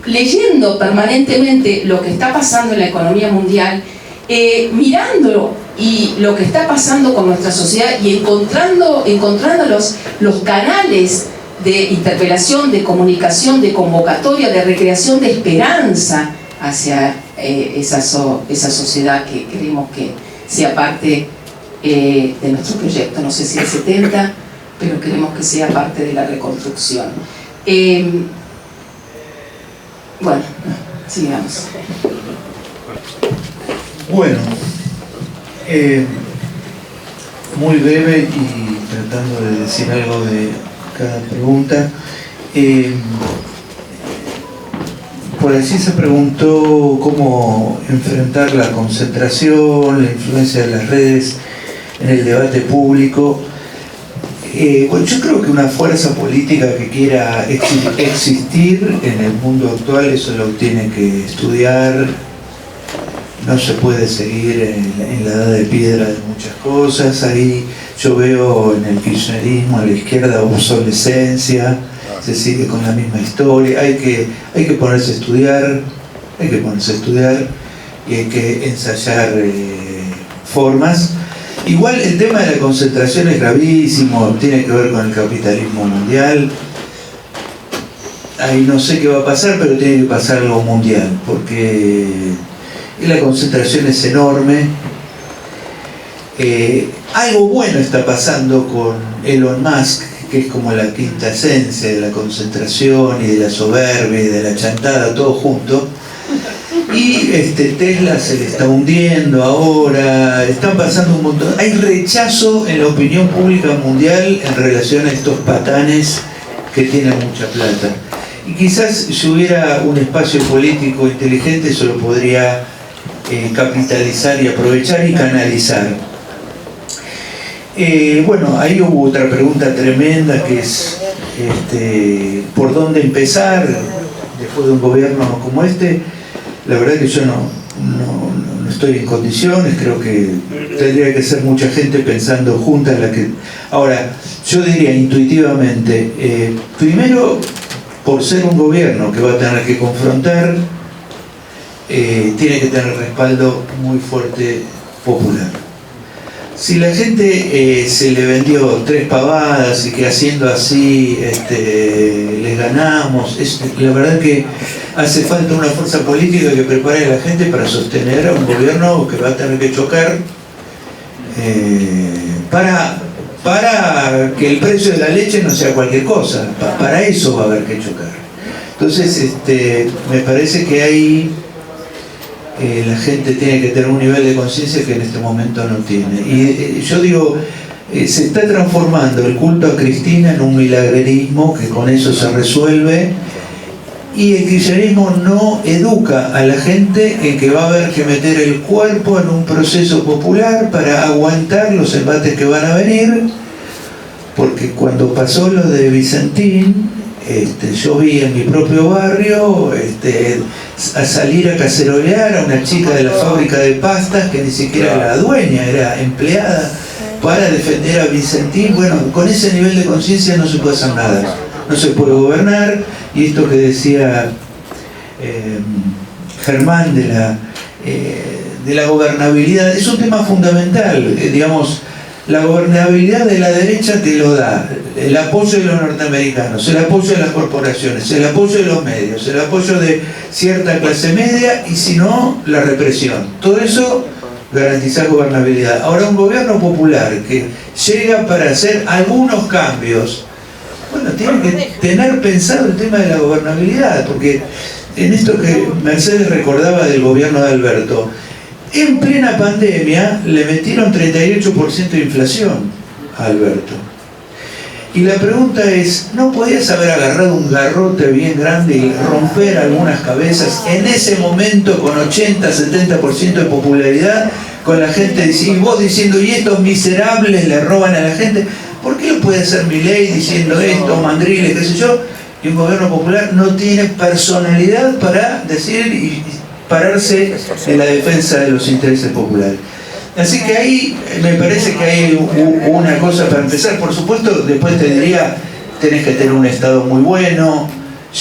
Speaker 3: leyendo permanentemente lo que está pasando en la economía mundial, mirando y lo que está pasando con nuestra sociedad y encontrando los canales de interpelación, de comunicación, de convocatoria, de recreación de esperanza hacia esa sociedad que queremos que sea parte de nuestro proyecto. No sé si el 70, pero queremos que sea parte de la reconstrucción. Bueno, sigamos.
Speaker 4: Bueno, muy breve y tratando de decir algo de cada pregunta. Por allí se preguntó cómo enfrentar la concentración, la influencia de las redes en el debate público. Bueno, yo creo que una fuerza política que quiera existir en el mundo actual, eso lo tiene que estudiar. No se puede seguir en la edad de piedra de muchas cosas. Ahí yo veo en el kirchnerismo, a la izquierda, obsolescencia. se sigue con la misma historia. Hay que ponerse a estudiar, y hay que ensayar formas. Igual el tema de la concentración es gravísimo, tiene que ver con el capitalismo mundial. Ahí no sé qué va a pasar, pero tiene que pasar algo mundial, porque la concentración es enorme. Algo bueno está pasando con Elon Musk, que es como la quinta esencia de la concentración y de la soberbia y de la chantada, todo junto. Y Tesla se le está hundiendo ahora, están pasando un montón. Hay rechazo en la opinión pública mundial en relación a estos patanes que tienen mucha plata. Y quizás si hubiera un espacio político inteligente, eso lo podría capitalizar y aprovechar y canalizar. Bueno, ahí hubo otra pregunta tremenda, que es ¿por dónde empezar después de un gobierno como este? La verdad que yo no estoy en condiciones, creo que tendría que ser mucha gente pensando juntas. Ahora, yo diría intuitivamente, primero, por ser un gobierno que va a tener que confrontar, tiene que tener respaldo muy fuerte popular. Si la gente se le vendió 3 pavadas y que haciendo así les ganamos, la verdad que hace falta una fuerza política que prepare a la gente para sostener a un gobierno que va a tener que chocar para que el precio de la leche no sea cualquier cosa. Para eso va a haber que chocar. Entonces me parece que ahí la gente tiene que tener un nivel de conciencia que en este momento no tiene. Y yo digo, se está transformando el culto a Cristina en un milagrerismo, que con eso se resuelve, y el kirchnerismo no educa a la gente en que va a haber que meter el cuerpo en un proceso popular para aguantar los embates que van a venir, porque cuando pasó lo de Vicentín, yo vi en mi propio barrio a salir a cacerolear a una chica de la fábrica de pastas que ni siquiera era la dueña, era empleada, para defender a Vicentín. Bueno, con ese nivel de conciencia no se puede hacer nada, no se puede gobernar. Y esto que decía Germán de la gobernabilidad es un tema fundamental. Digamos, la gobernabilidad de la derecha te lo da el apoyo de los norteamericanos, el apoyo de las corporaciones, el apoyo de los medios, el apoyo de cierta clase media, y si no, la represión. Todo eso garantiza gobernabilidad. Ahora, un gobierno popular que llega para hacer algunos cambios, bueno, tiene que tener pensado el tema de la gobernabilidad, porque en esto que Mercedes recordaba del gobierno de Alberto, en plena pandemia le metieron 38% de inflación a Alberto. Y la pregunta es, ¿no podías haber agarrado un garrote bien grande y romper algunas cabezas en ese momento con 80-70% de popularidad, con la gente y vos diciendo, y estos miserables le roban a la gente? ¿Por qué lo puede hacer Milei diciendo esto, Mandriles, qué sé yo? Y un gobierno popular no tiene personalidad para decir y pararse en la defensa de los intereses populares. Así que ahí me parece que hay una cosa para empezar. Por supuesto, después te diría, tenés que tener un Estado muy bueno,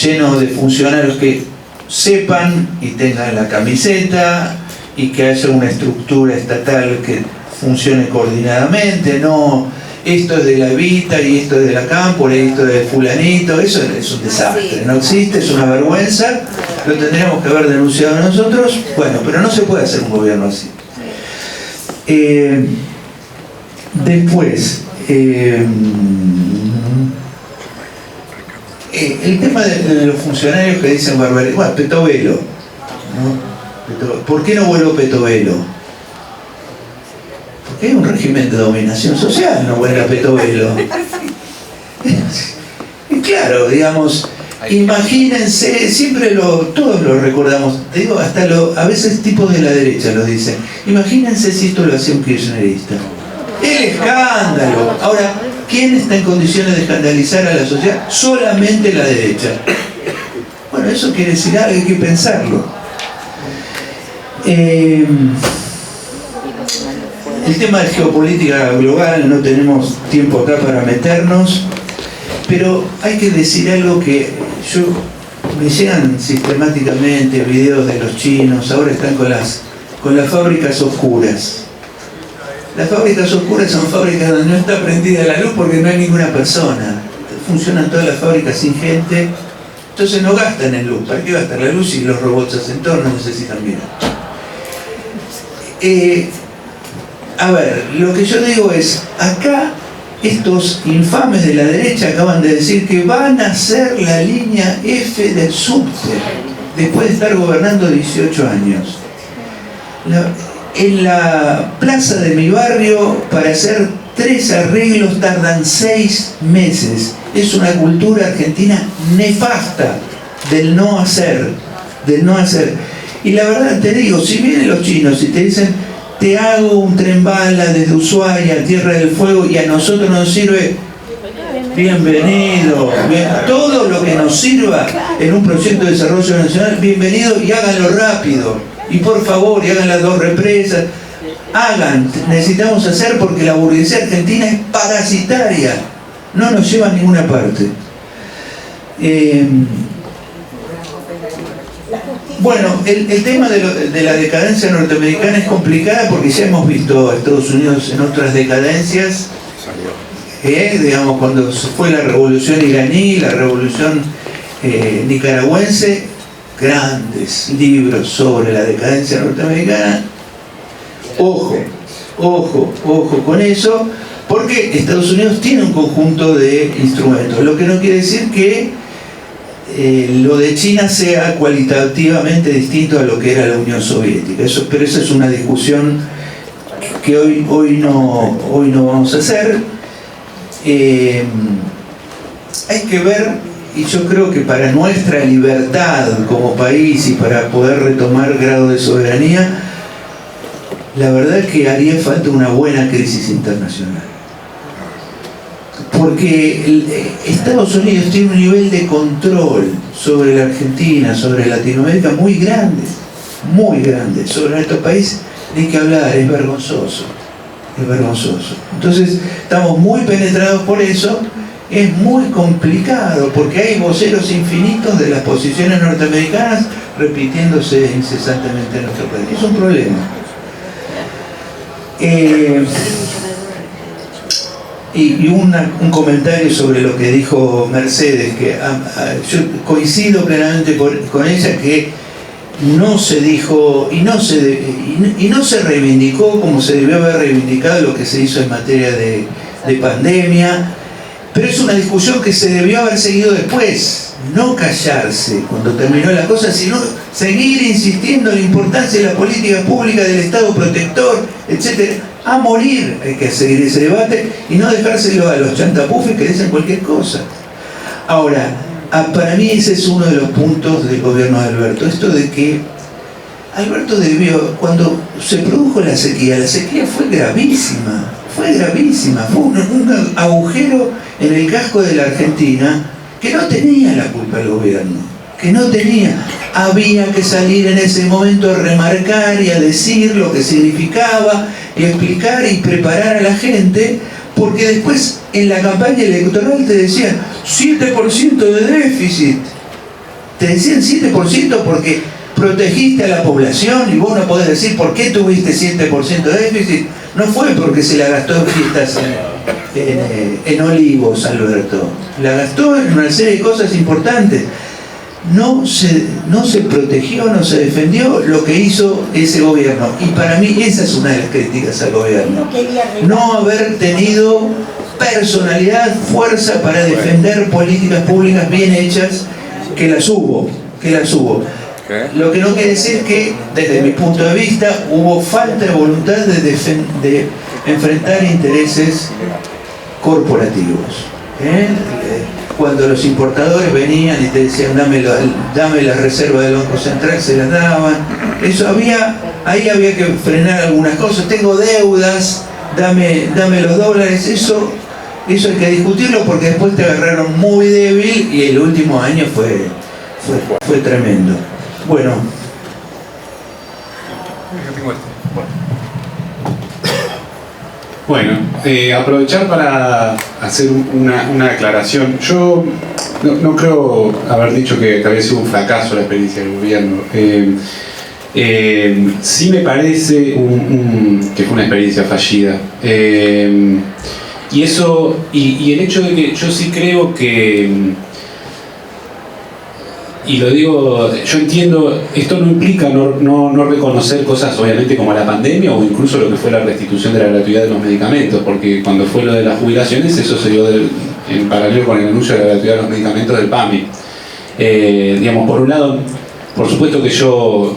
Speaker 4: lleno de funcionarios que sepan y tengan la camiseta, y que haya una estructura estatal que funcione coordinadamente, no esto es de la Evita y esto es de la Cámpora y esto es de fulanito. Eso es un desastre, no existe, es una vergüenza, lo tendríamos que haber denunciado nosotros. Bueno, pero no se puede hacer un gobierno así. Después, el tema de los funcionarios que dicen barbaridad. Bueno, Petovelo, ¿no? ¿Por qué no vuelvo Petovelo? Porque hay un régimen de dominación social, no vuelve Petovelo. Y claro, digamos, imagínense, todos lo recordamos, te digo, hasta a veces tipos de la derecha lo dicen, imagínense si esto lo hacía un kirchnerista. ¡El escándalo! Ahora, ¿quién está en condiciones de escandalizar a la sociedad? Solamente la derecha. Bueno, eso quiere decir algo, hay que pensarlo. El tema de geopolítica global, no tenemos tiempo acá para meternos. Pero hay que decir algo que me llegan sistemáticamente videos de los chinos, ahora están con las fábricas oscuras. Las fábricas oscuras son fábricas donde no está prendida la luz porque no hay ninguna persona. Funcionan todas las fábricas sin gente, entonces no gastan en luz. ¿Para qué gastar la luz si los robots hacen todo? No necesitan mirar. A ver, lo que yo digo es, acá estos infames de la derecha acaban de decir que van a hacer la línea F del subte, después de estar gobernando 18 años. En la plaza de mi barrio, para hacer 3 arreglos tardan 6 meses. Es una cultura argentina nefasta del no hacer, Y la verdad te digo, si vienen los chinos y te dicen, te hago un tren bala desde Ushuaia a Tierra del Fuego y a nosotros nos sirve, bienvenido. Todo lo que nos sirva en un proyecto de desarrollo nacional, bienvenido, y háganlo rápido. Y por favor, y hagan las 2 represas. Necesitamos hacer, porque la burguesía argentina es parasitaria, no nos lleva a ninguna parte. Bueno, el tema de la decadencia norteamericana es complicada porque ya hemos visto a Estados Unidos en otras decadencias, digamos, cuando fue la revolución iraní, la revolución nicaragüense, grandes libros sobre la decadencia norteamericana. Ojo con eso, porque Estados Unidos tiene un conjunto de instrumentos, lo que no quiere decir que lo de China sea cualitativamente distinto a lo que era la Unión Soviética. Pero esa es una discusión que hoy no vamos a hacer. Hay que ver, y yo creo que para nuestra libertad como país y para poder retomar grado de soberanía, la verdad es que haría falta una buena crisis internacional. Porque Estados Unidos tiene un nivel de control sobre la Argentina, sobre Latinoamérica muy grande. Sobre nuestro país ni que hablar, es vergonzoso. Entonces estamos muy penetrados por eso. Es muy complicado porque hay voceros infinitos de las posiciones norteamericanas repitiéndose incesantemente en nuestro país. Es un problema. Y un comentario sobre lo que dijo Mercedes, que yo coincido plenamente con ella, que no se dijo y no se reivindicó como se debió haber reivindicado lo que se hizo en materia de pandemia, pero es una discusión que se debió haber seguido después, no callarse cuando terminó la cosa, sino seguir insistiendo en la importancia de la política pública del Estado protector, etc. A morir hay que seguir ese debate y no dejárselo a los chantapufes que dicen cualquier cosa. Ahora, para mí ese es uno de los puntos del gobierno de Alberto, esto de que Alberto debió, cuando se produjo la sequía fue gravísima, fue un agujero en el casco de la Argentina que no tenía la culpa el gobierno, había que salir en ese momento a remarcar y a decir lo que significaba y a explicar y preparar a la gente, porque después en la campaña electoral te decían 7% de déficit, te decían 7% porque protegiste a la población, y vos no podés decir por qué tuviste 7% de déficit. No fue porque se la gastó en fiestas en Olivos, Alberto, la gastó en una serie de cosas importantes. No se protegió, no se defendió lo que hizo ese gobierno, y para mí esa es una de las críticas al gobierno, no haber tenido personalidad, fuerza para defender políticas públicas bien hechas, que las hubo. Lo que no quiere decir que, desde mi punto de vista, hubo falta de voluntad de enfrentar intereses corporativos. Cuando los importadores venían y te decían dame la reserva del Banco Central, se las daban. Ahí había que frenar algunas cosas. Tengo deudas, dame los dólares. Eso hay que discutirlo porque después te agarraron muy débil y el último año fue tremendo. Bueno.
Speaker 5: Bueno, aprovechar para hacer una aclaración. Yo no creo haber dicho que había sido un fracaso la experiencia del gobierno. Sí me parece que fue una experiencia fallida. Y eso, y el hecho de que yo sí creo que, y lo digo, yo entiendo, esto no implica no reconocer cosas obviamente como la pandemia o incluso lo que fue la restitución de la gratuidad de los medicamentos, porque cuando fue lo de las jubilaciones eso se dio en paralelo con el anuncio de la gratuidad de los medicamentos del PAMI. Digamos, por un lado, por supuesto que yo,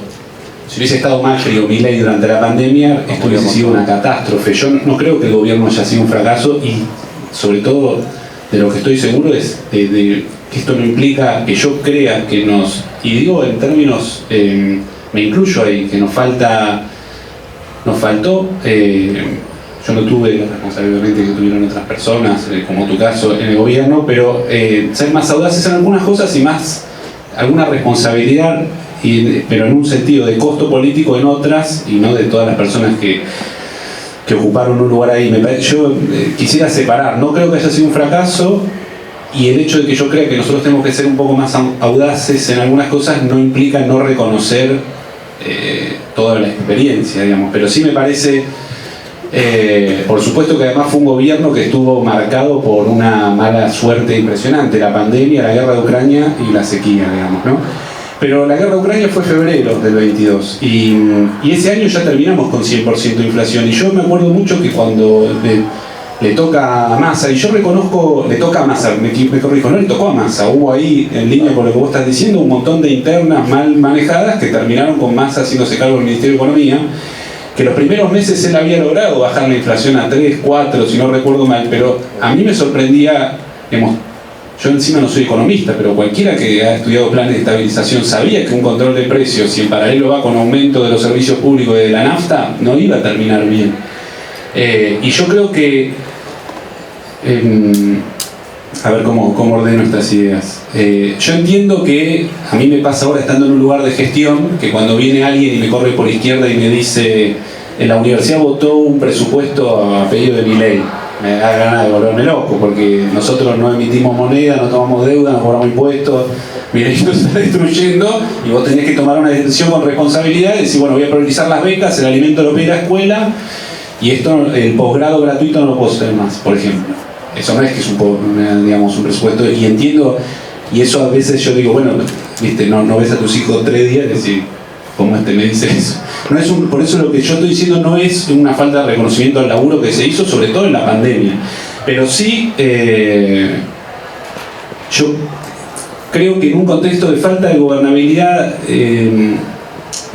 Speaker 5: si hubiese estado Macri o Milei durante la pandemia, esto hubiese sido una catástrofe. Yo no creo que el gobierno haya sido un fracaso y sobre todo de lo que estoy seguro es de que esto no implica que yo crea que y digo en términos, me incluyo ahí, que nos faltó, yo no tuve la responsabilidad que tuvieron otras personas, como tu caso en el gobierno, pero ser más audaces en algunas cosas y más alguna responsabilidad, pero en un sentido de costo político en otras y no de todas las personas que ocuparon un lugar ahí. Yo quisiera separar, no creo que haya sido un fracaso, y el hecho de que yo crea que nosotros tenemos que ser un poco más audaces en algunas cosas no implica no reconocer toda la experiencia, digamos, pero sí me parece, por supuesto que además fue un gobierno que estuvo marcado por una mala suerte impresionante, la pandemia, la guerra de Ucrania y la sequía, digamos, ¿no? Pero la guerra de Ucrania fue febrero del 22 y ese año ya terminamos con 100% de inflación, y yo me acuerdo mucho que cuando le toca a Massa, y yo reconozco, le toca a Massa, me corrijo, no le tocó a Massa, hubo ahí, en línea con lo que vos estás diciendo, un montón de internas mal manejadas que terminaron con Massa haciéndose cargo del Ministerio de Economía, que los primeros meses él había logrado bajar la inflación a 3, 4, si no recuerdo mal, pero a mí me sorprendía, digamos, yo encima no soy economista, pero cualquiera que ha estudiado planes de estabilización sabía que un control de precios, si en paralelo va con aumento de los servicios públicos y de la nafta, no iba a terminar bien. Y yo creo que, a ver cómo ordeno estas ideas. Yo entiendo que a mí me pasa ahora estando en un lugar de gestión, que cuando viene alguien y me corre por izquierda y me dice, en la universidad votó un presupuesto a pedido de Milei, me da ganas de volverme loco, porque nosotros no emitimos moneda, no tomamos deuda, no cobramos impuestos, Milei nos está destruyendo, y vos tenés que tomar una decisión con responsabilidad y decir, bueno, voy a priorizar las becas, el alimento lo pide la escuela, y esto, el posgrado gratuito no lo puedo hacer más, por ejemplo. Eso no es que es un presupuesto, y entiendo, y eso a veces yo digo, bueno, viste, no ves a tus hijos 3 días y decís, ¿cómo me dice eso? No es por eso lo que yo estoy diciendo no es una falta de reconocimiento al laburo que se hizo, sobre todo en la pandemia, pero sí, yo creo que en un contexto de falta de gobernabilidad,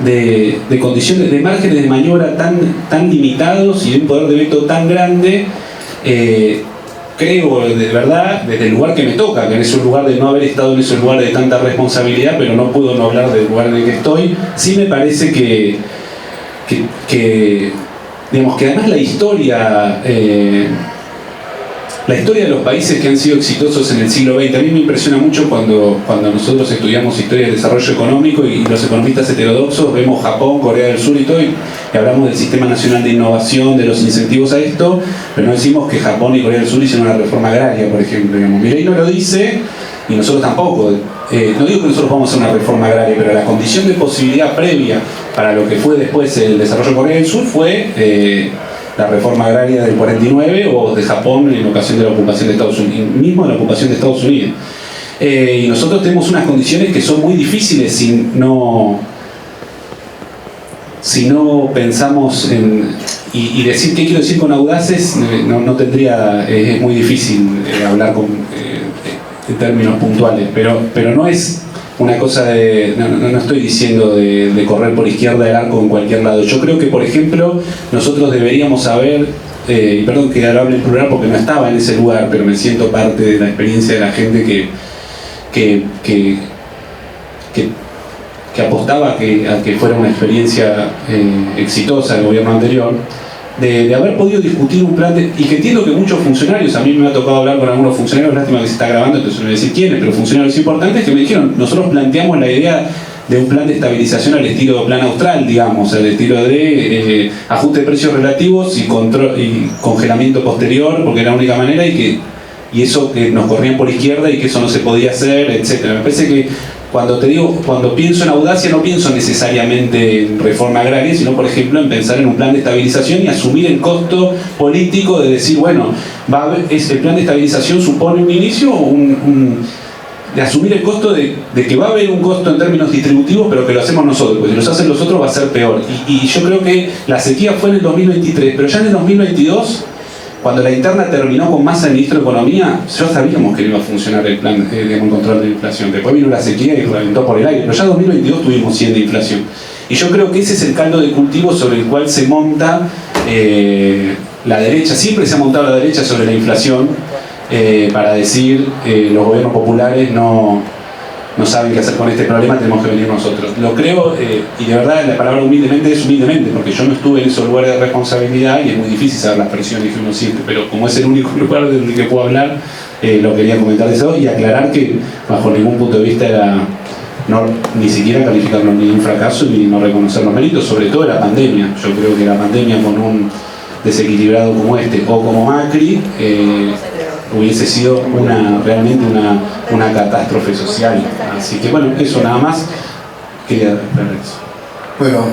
Speaker 5: de condiciones, de márgenes de maniobra tan limitados y de un poder de veto tan grande, creo de verdad, desde el lugar que me toca, que es un lugar de no haber estado en ese lugar de tanta responsabilidad, pero no puedo no hablar del lugar en el que estoy, sí me parece que digamos que además la historia de los países que han sido exitosos en el siglo XX, a mí me impresiona mucho cuando nosotros estudiamos historia del desarrollo económico y los economistas heterodoxos vemos Japón, Corea del Sur y todo, y hablamos del Sistema Nacional de Innovación, de los incentivos a esto, pero no decimos que Japón y Corea del Sur hicieron una reforma agraria, por ejemplo. Milei no lo dice, y nosotros tampoco. No digo que nosotros vamos a hacer una reforma agraria, pero la condición de posibilidad previa para lo que fue después el desarrollo de Corea del Sur fue la reforma agraria del 49 o de Japón en ocasión de la ocupación de Estados Unidos, mismo de la ocupación de Estados Unidos. Y nosotros tenemos unas condiciones que son muy difíciles si no pensamos en... Y decir qué quiero decir con audaces no tendría... es muy difícil hablar en términos puntuales, pero no es una cosa de... No estoy diciendo de correr por izquierda del arco en cualquier lado. Yo creo que, por ejemplo, nosotros deberíamos saber, y perdón que ahora hable en plural porque no estaba en ese lugar, pero me siento parte de la experiencia de la gente que apostaba a que fuera una experiencia exitosa del gobierno anterior, de haber podido discutir un plan y que entiendo que muchos funcionarios, a mí me ha tocado hablar con algunos funcionarios, lástima que se está grabando, entonces no voy a decir quiénes, pero funcionarios importantes que me dijeron, nosotros planteamos la idea de un plan de estabilización al estilo plan austral, digamos, al estilo de ajuste de precios relativos y congelamiento posterior, porque era la única manera, y eso que nos corrían por izquierda y que eso no se podía hacer, etcétera. Me parece que cuando pienso en audacia, no pienso necesariamente en reforma agraria, sino, por ejemplo, en pensar en un plan de estabilización y asumir el costo político de decir, bueno, el plan de estabilización supone un inicio, de asumir el costo de que va a haber un costo en términos distributivos, pero que lo hacemos nosotros, porque si los hacen los otros va a ser peor. Y yo creo que la sequía fue en el 2023, pero ya en el 2022, cuando la interna terminó con Massa de ministro de Economía, ya sabíamos que no iba a funcionar el plan de control de la inflación. Después vino la sequía y reventó por el aire, pero ya en 2022 tuvimos 100 de inflación. Y yo creo que ese es el caldo de cultivo sobre el cual se monta la derecha. Siempre se ha montado la derecha sobre la inflación para decir los gobiernos populares no saben qué hacer con este problema, tenemos que venir nosotros. Lo creo, y de verdad la palabra humildemente es humildemente, porque yo no estuve en esos lugares de responsabilidad y es muy difícil saber las presiones que uno siente, pero como es el único lugar del que puedo hablar, lo quería comentar de eso y aclarar que bajo ningún punto de vista era ni siquiera calificarlo ni un fracaso ni no reconocer los méritos, sobre todo la pandemia. Yo creo que la pandemia con un desequilibrado como este o como Macri hubiese sido realmente una catástrofe social. Así que bueno, eso nada más. Quería ver eso.
Speaker 1: Bueno,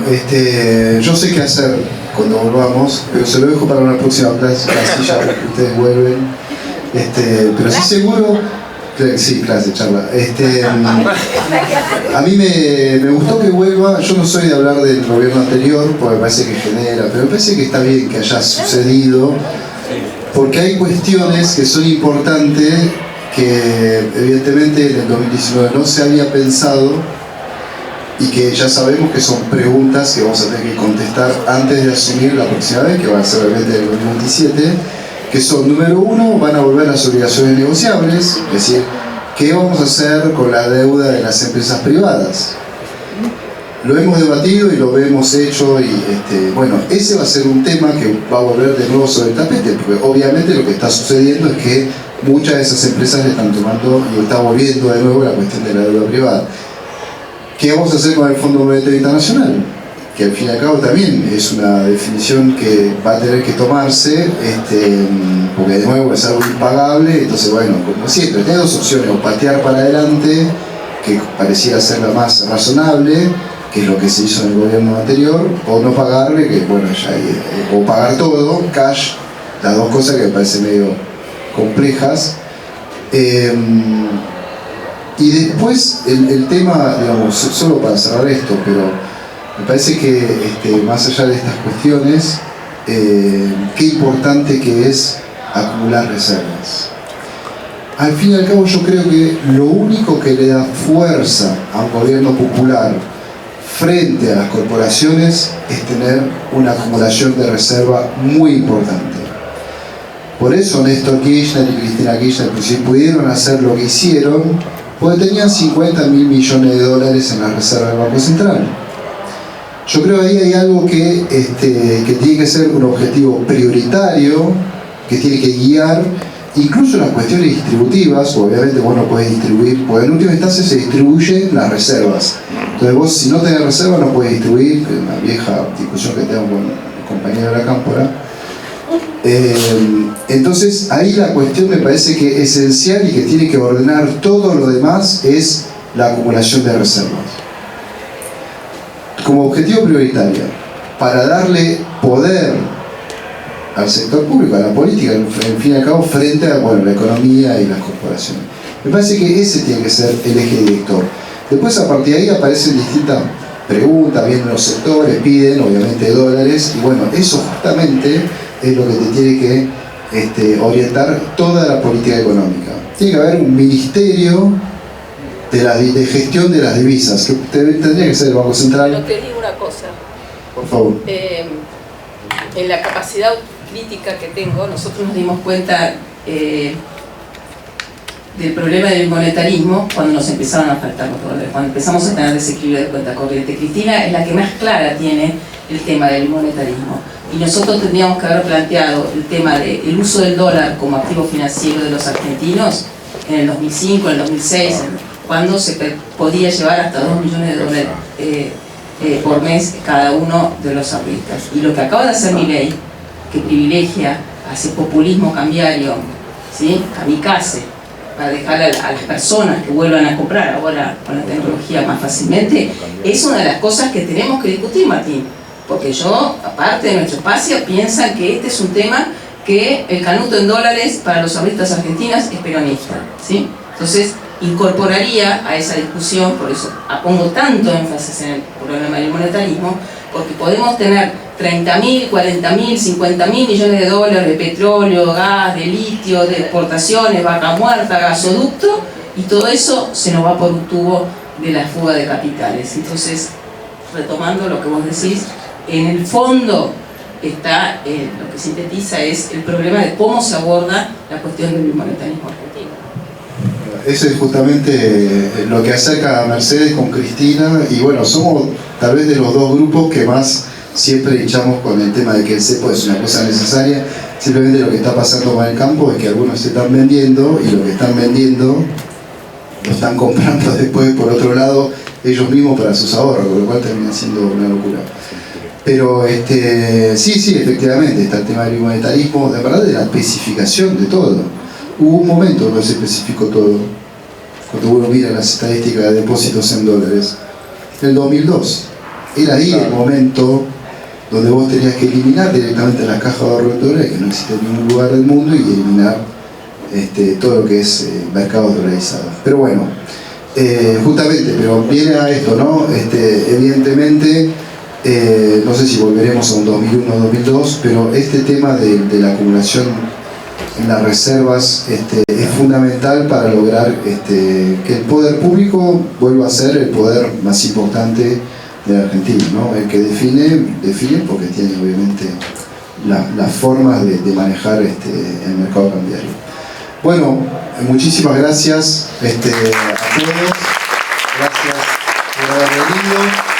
Speaker 1: yo sé qué hacer cuando volvamos, pero se lo dejo para una próxima clase ya que ustedes vuelven. Pero sí seguro, sí, clase, charla. A mí me gustó que vuelva. Yo no soy de hablar del gobierno anterior, porque me parece que genera, pero me parece que está bien que haya sucedido, porque hay cuestiones que son importantes que evidentemente en el 2019 no se había pensado y que ya sabemos que son preguntas que vamos a tener que contestar antes de asumir la próxima vez, que va a ser realmente el 2027, que son, número uno, van a volver las obligaciones negociables, es decir, ¿qué vamos a hacer con la deuda de las empresas privadas? Lo hemos debatido y lo hemos hecho y bueno, ese va a ser un tema que va a volver de nuevo sobre el tapete, porque obviamente lo que está sucediendo es que muchas de esas empresas le están tomando y está volviendo de nuevo la cuestión de la deuda privada. ¿Qué vamos a hacer con el Fondo Monetario Internacional? Que al fin y al cabo también es una definición que va a tener que tomarse, porque de nuevo es algo impagable. Entonces bueno, como siempre, tiene dos opciones: o patear para adelante, que pareciera ser la más razonable, que es lo que se hizo en el gobierno anterior, o no pagarle, que bueno, o pagar todo, cash, las dos cosas que me parecen medio complejas. Y después el tema, digamos, solo para cerrar esto, pero me parece que más allá de estas cuestiones, qué importante que es acumular reservas. Al fin y al cabo yo creo que lo único que le da fuerza a un gobierno popular frente a las corporaciones es tener una acumulación de reserva muy importante. Por eso Néstor Kirchner y Cristina Kirchner pudieron hacer lo que hicieron, porque tenían 50.000 millones de dólares en la reserva del Banco Central. Yo creo que ahí hay algo que tiene que ser un objetivo prioritario, que tiene que guiar incluso las cuestiones distributivas. Obviamente vos no podés distribuir, porque en última instancia se distribuyen las reservas. Entonces vos, si no tenés reserva, no podés distribuir, que es una vieja discusión que tengo con el compañero de la Cámpora. Entonces ahí la cuestión me parece que es esencial y que tiene que ordenar todo lo demás es la acumulación de reservas como objetivo prioritario, para darle poder al sector público, a la política, en fin y al cabo, frente a la economía y las corporaciones. Me parece que ese tiene que ser el eje director. Después, a partir de ahí, aparecen distintas preguntas, vienen los sectores, piden obviamente dólares, y bueno, eso justamente es lo que te tiene que orientar toda la política económica. Tiene que haber un ministerio de gestión de las divisas, que tendría que ser el Banco Central.
Speaker 2: Pero te digo una cosa.
Speaker 1: Por favor.
Speaker 2: En la capacidad crítica que tengo,
Speaker 3: Nosotros nos dimos cuenta del problema del monetarismo cuando nos empezaron a faltar los dólares, cuando empezamos a tener desequilibrio de cuenta corriente. Cristina es la que más clara tiene el tema del monetarismo. Y nosotros tendríamos que haber planteado el tema del uso del dólar como activo financiero de los argentinos en el 2005, en el 2006, cuando se podía llevar hasta 2 millones de dólares por mes cada uno de los ahorristas. Y lo que acaba de hacer Milei, que privilegia, hace populismo cambiario, ¿sí? Kamikaze, para dejar a las personas que vuelvan a comprar ahora con la tecnología más fácilmente, es una de las cosas que tenemos que discutir, Martín. Porque yo, aparte de nuestro espacio, piensan que este es un tema que el canuto en dólares para los ahorristas argentinas es peronista, ¿sí? Entonces, incorporaría a esa discusión, por eso pongo tanto énfasis en el problema del monetarismo, porque podemos tener 30.000, 40.000, 50.000 millones de dólares de petróleo, gas, de litio, de exportaciones, vaca muerta, gasoducto, y todo eso se nos va por un tubo de la fuga de capitales. Entonces, retomando lo que vos decís, en el fondo está, lo que sintetiza es el problema de cómo se aborda la cuestión del monetarismo argentino.
Speaker 1: Eso es justamente lo que acerca a Mercedes con Cristina, y bueno, somos tal vez de los dos grupos que más siempre echamos con el tema de que el cepo es una cosa necesaria. Simplemente lo que está pasando con el campo es que algunos se están vendiendo, y lo que están vendiendo lo están comprando después por otro lado ellos mismos para sus ahorros, con lo cual termina siendo una locura. Pero sí, efectivamente está el tema del monetarismo, de verdad, de la especificación de todo. Hubo un momento donde se especificó todo, cuando uno mira las estadísticas de depósitos en dólares, el 2002. Era ahí el momento donde vos tenías que eliminar directamente las cajas de ahorro en dólares, que no existe en ningún lugar del mundo, y eliminar todo lo que es mercados dolarizados. Pero bueno, justamente, pero viene a esto, ¿no? Evidentemente, no sé si volveremos a un 2001 o 2002, pero este tema de la acumulación en las reservas es fundamental para lograr que el poder público vuelva a ser el poder más importante de la Argentina, ¿no? El que define porque tiene obviamente las formas de manejar el mercado cambiario. Bueno, muchísimas gracias a todos, gracias por haber venido.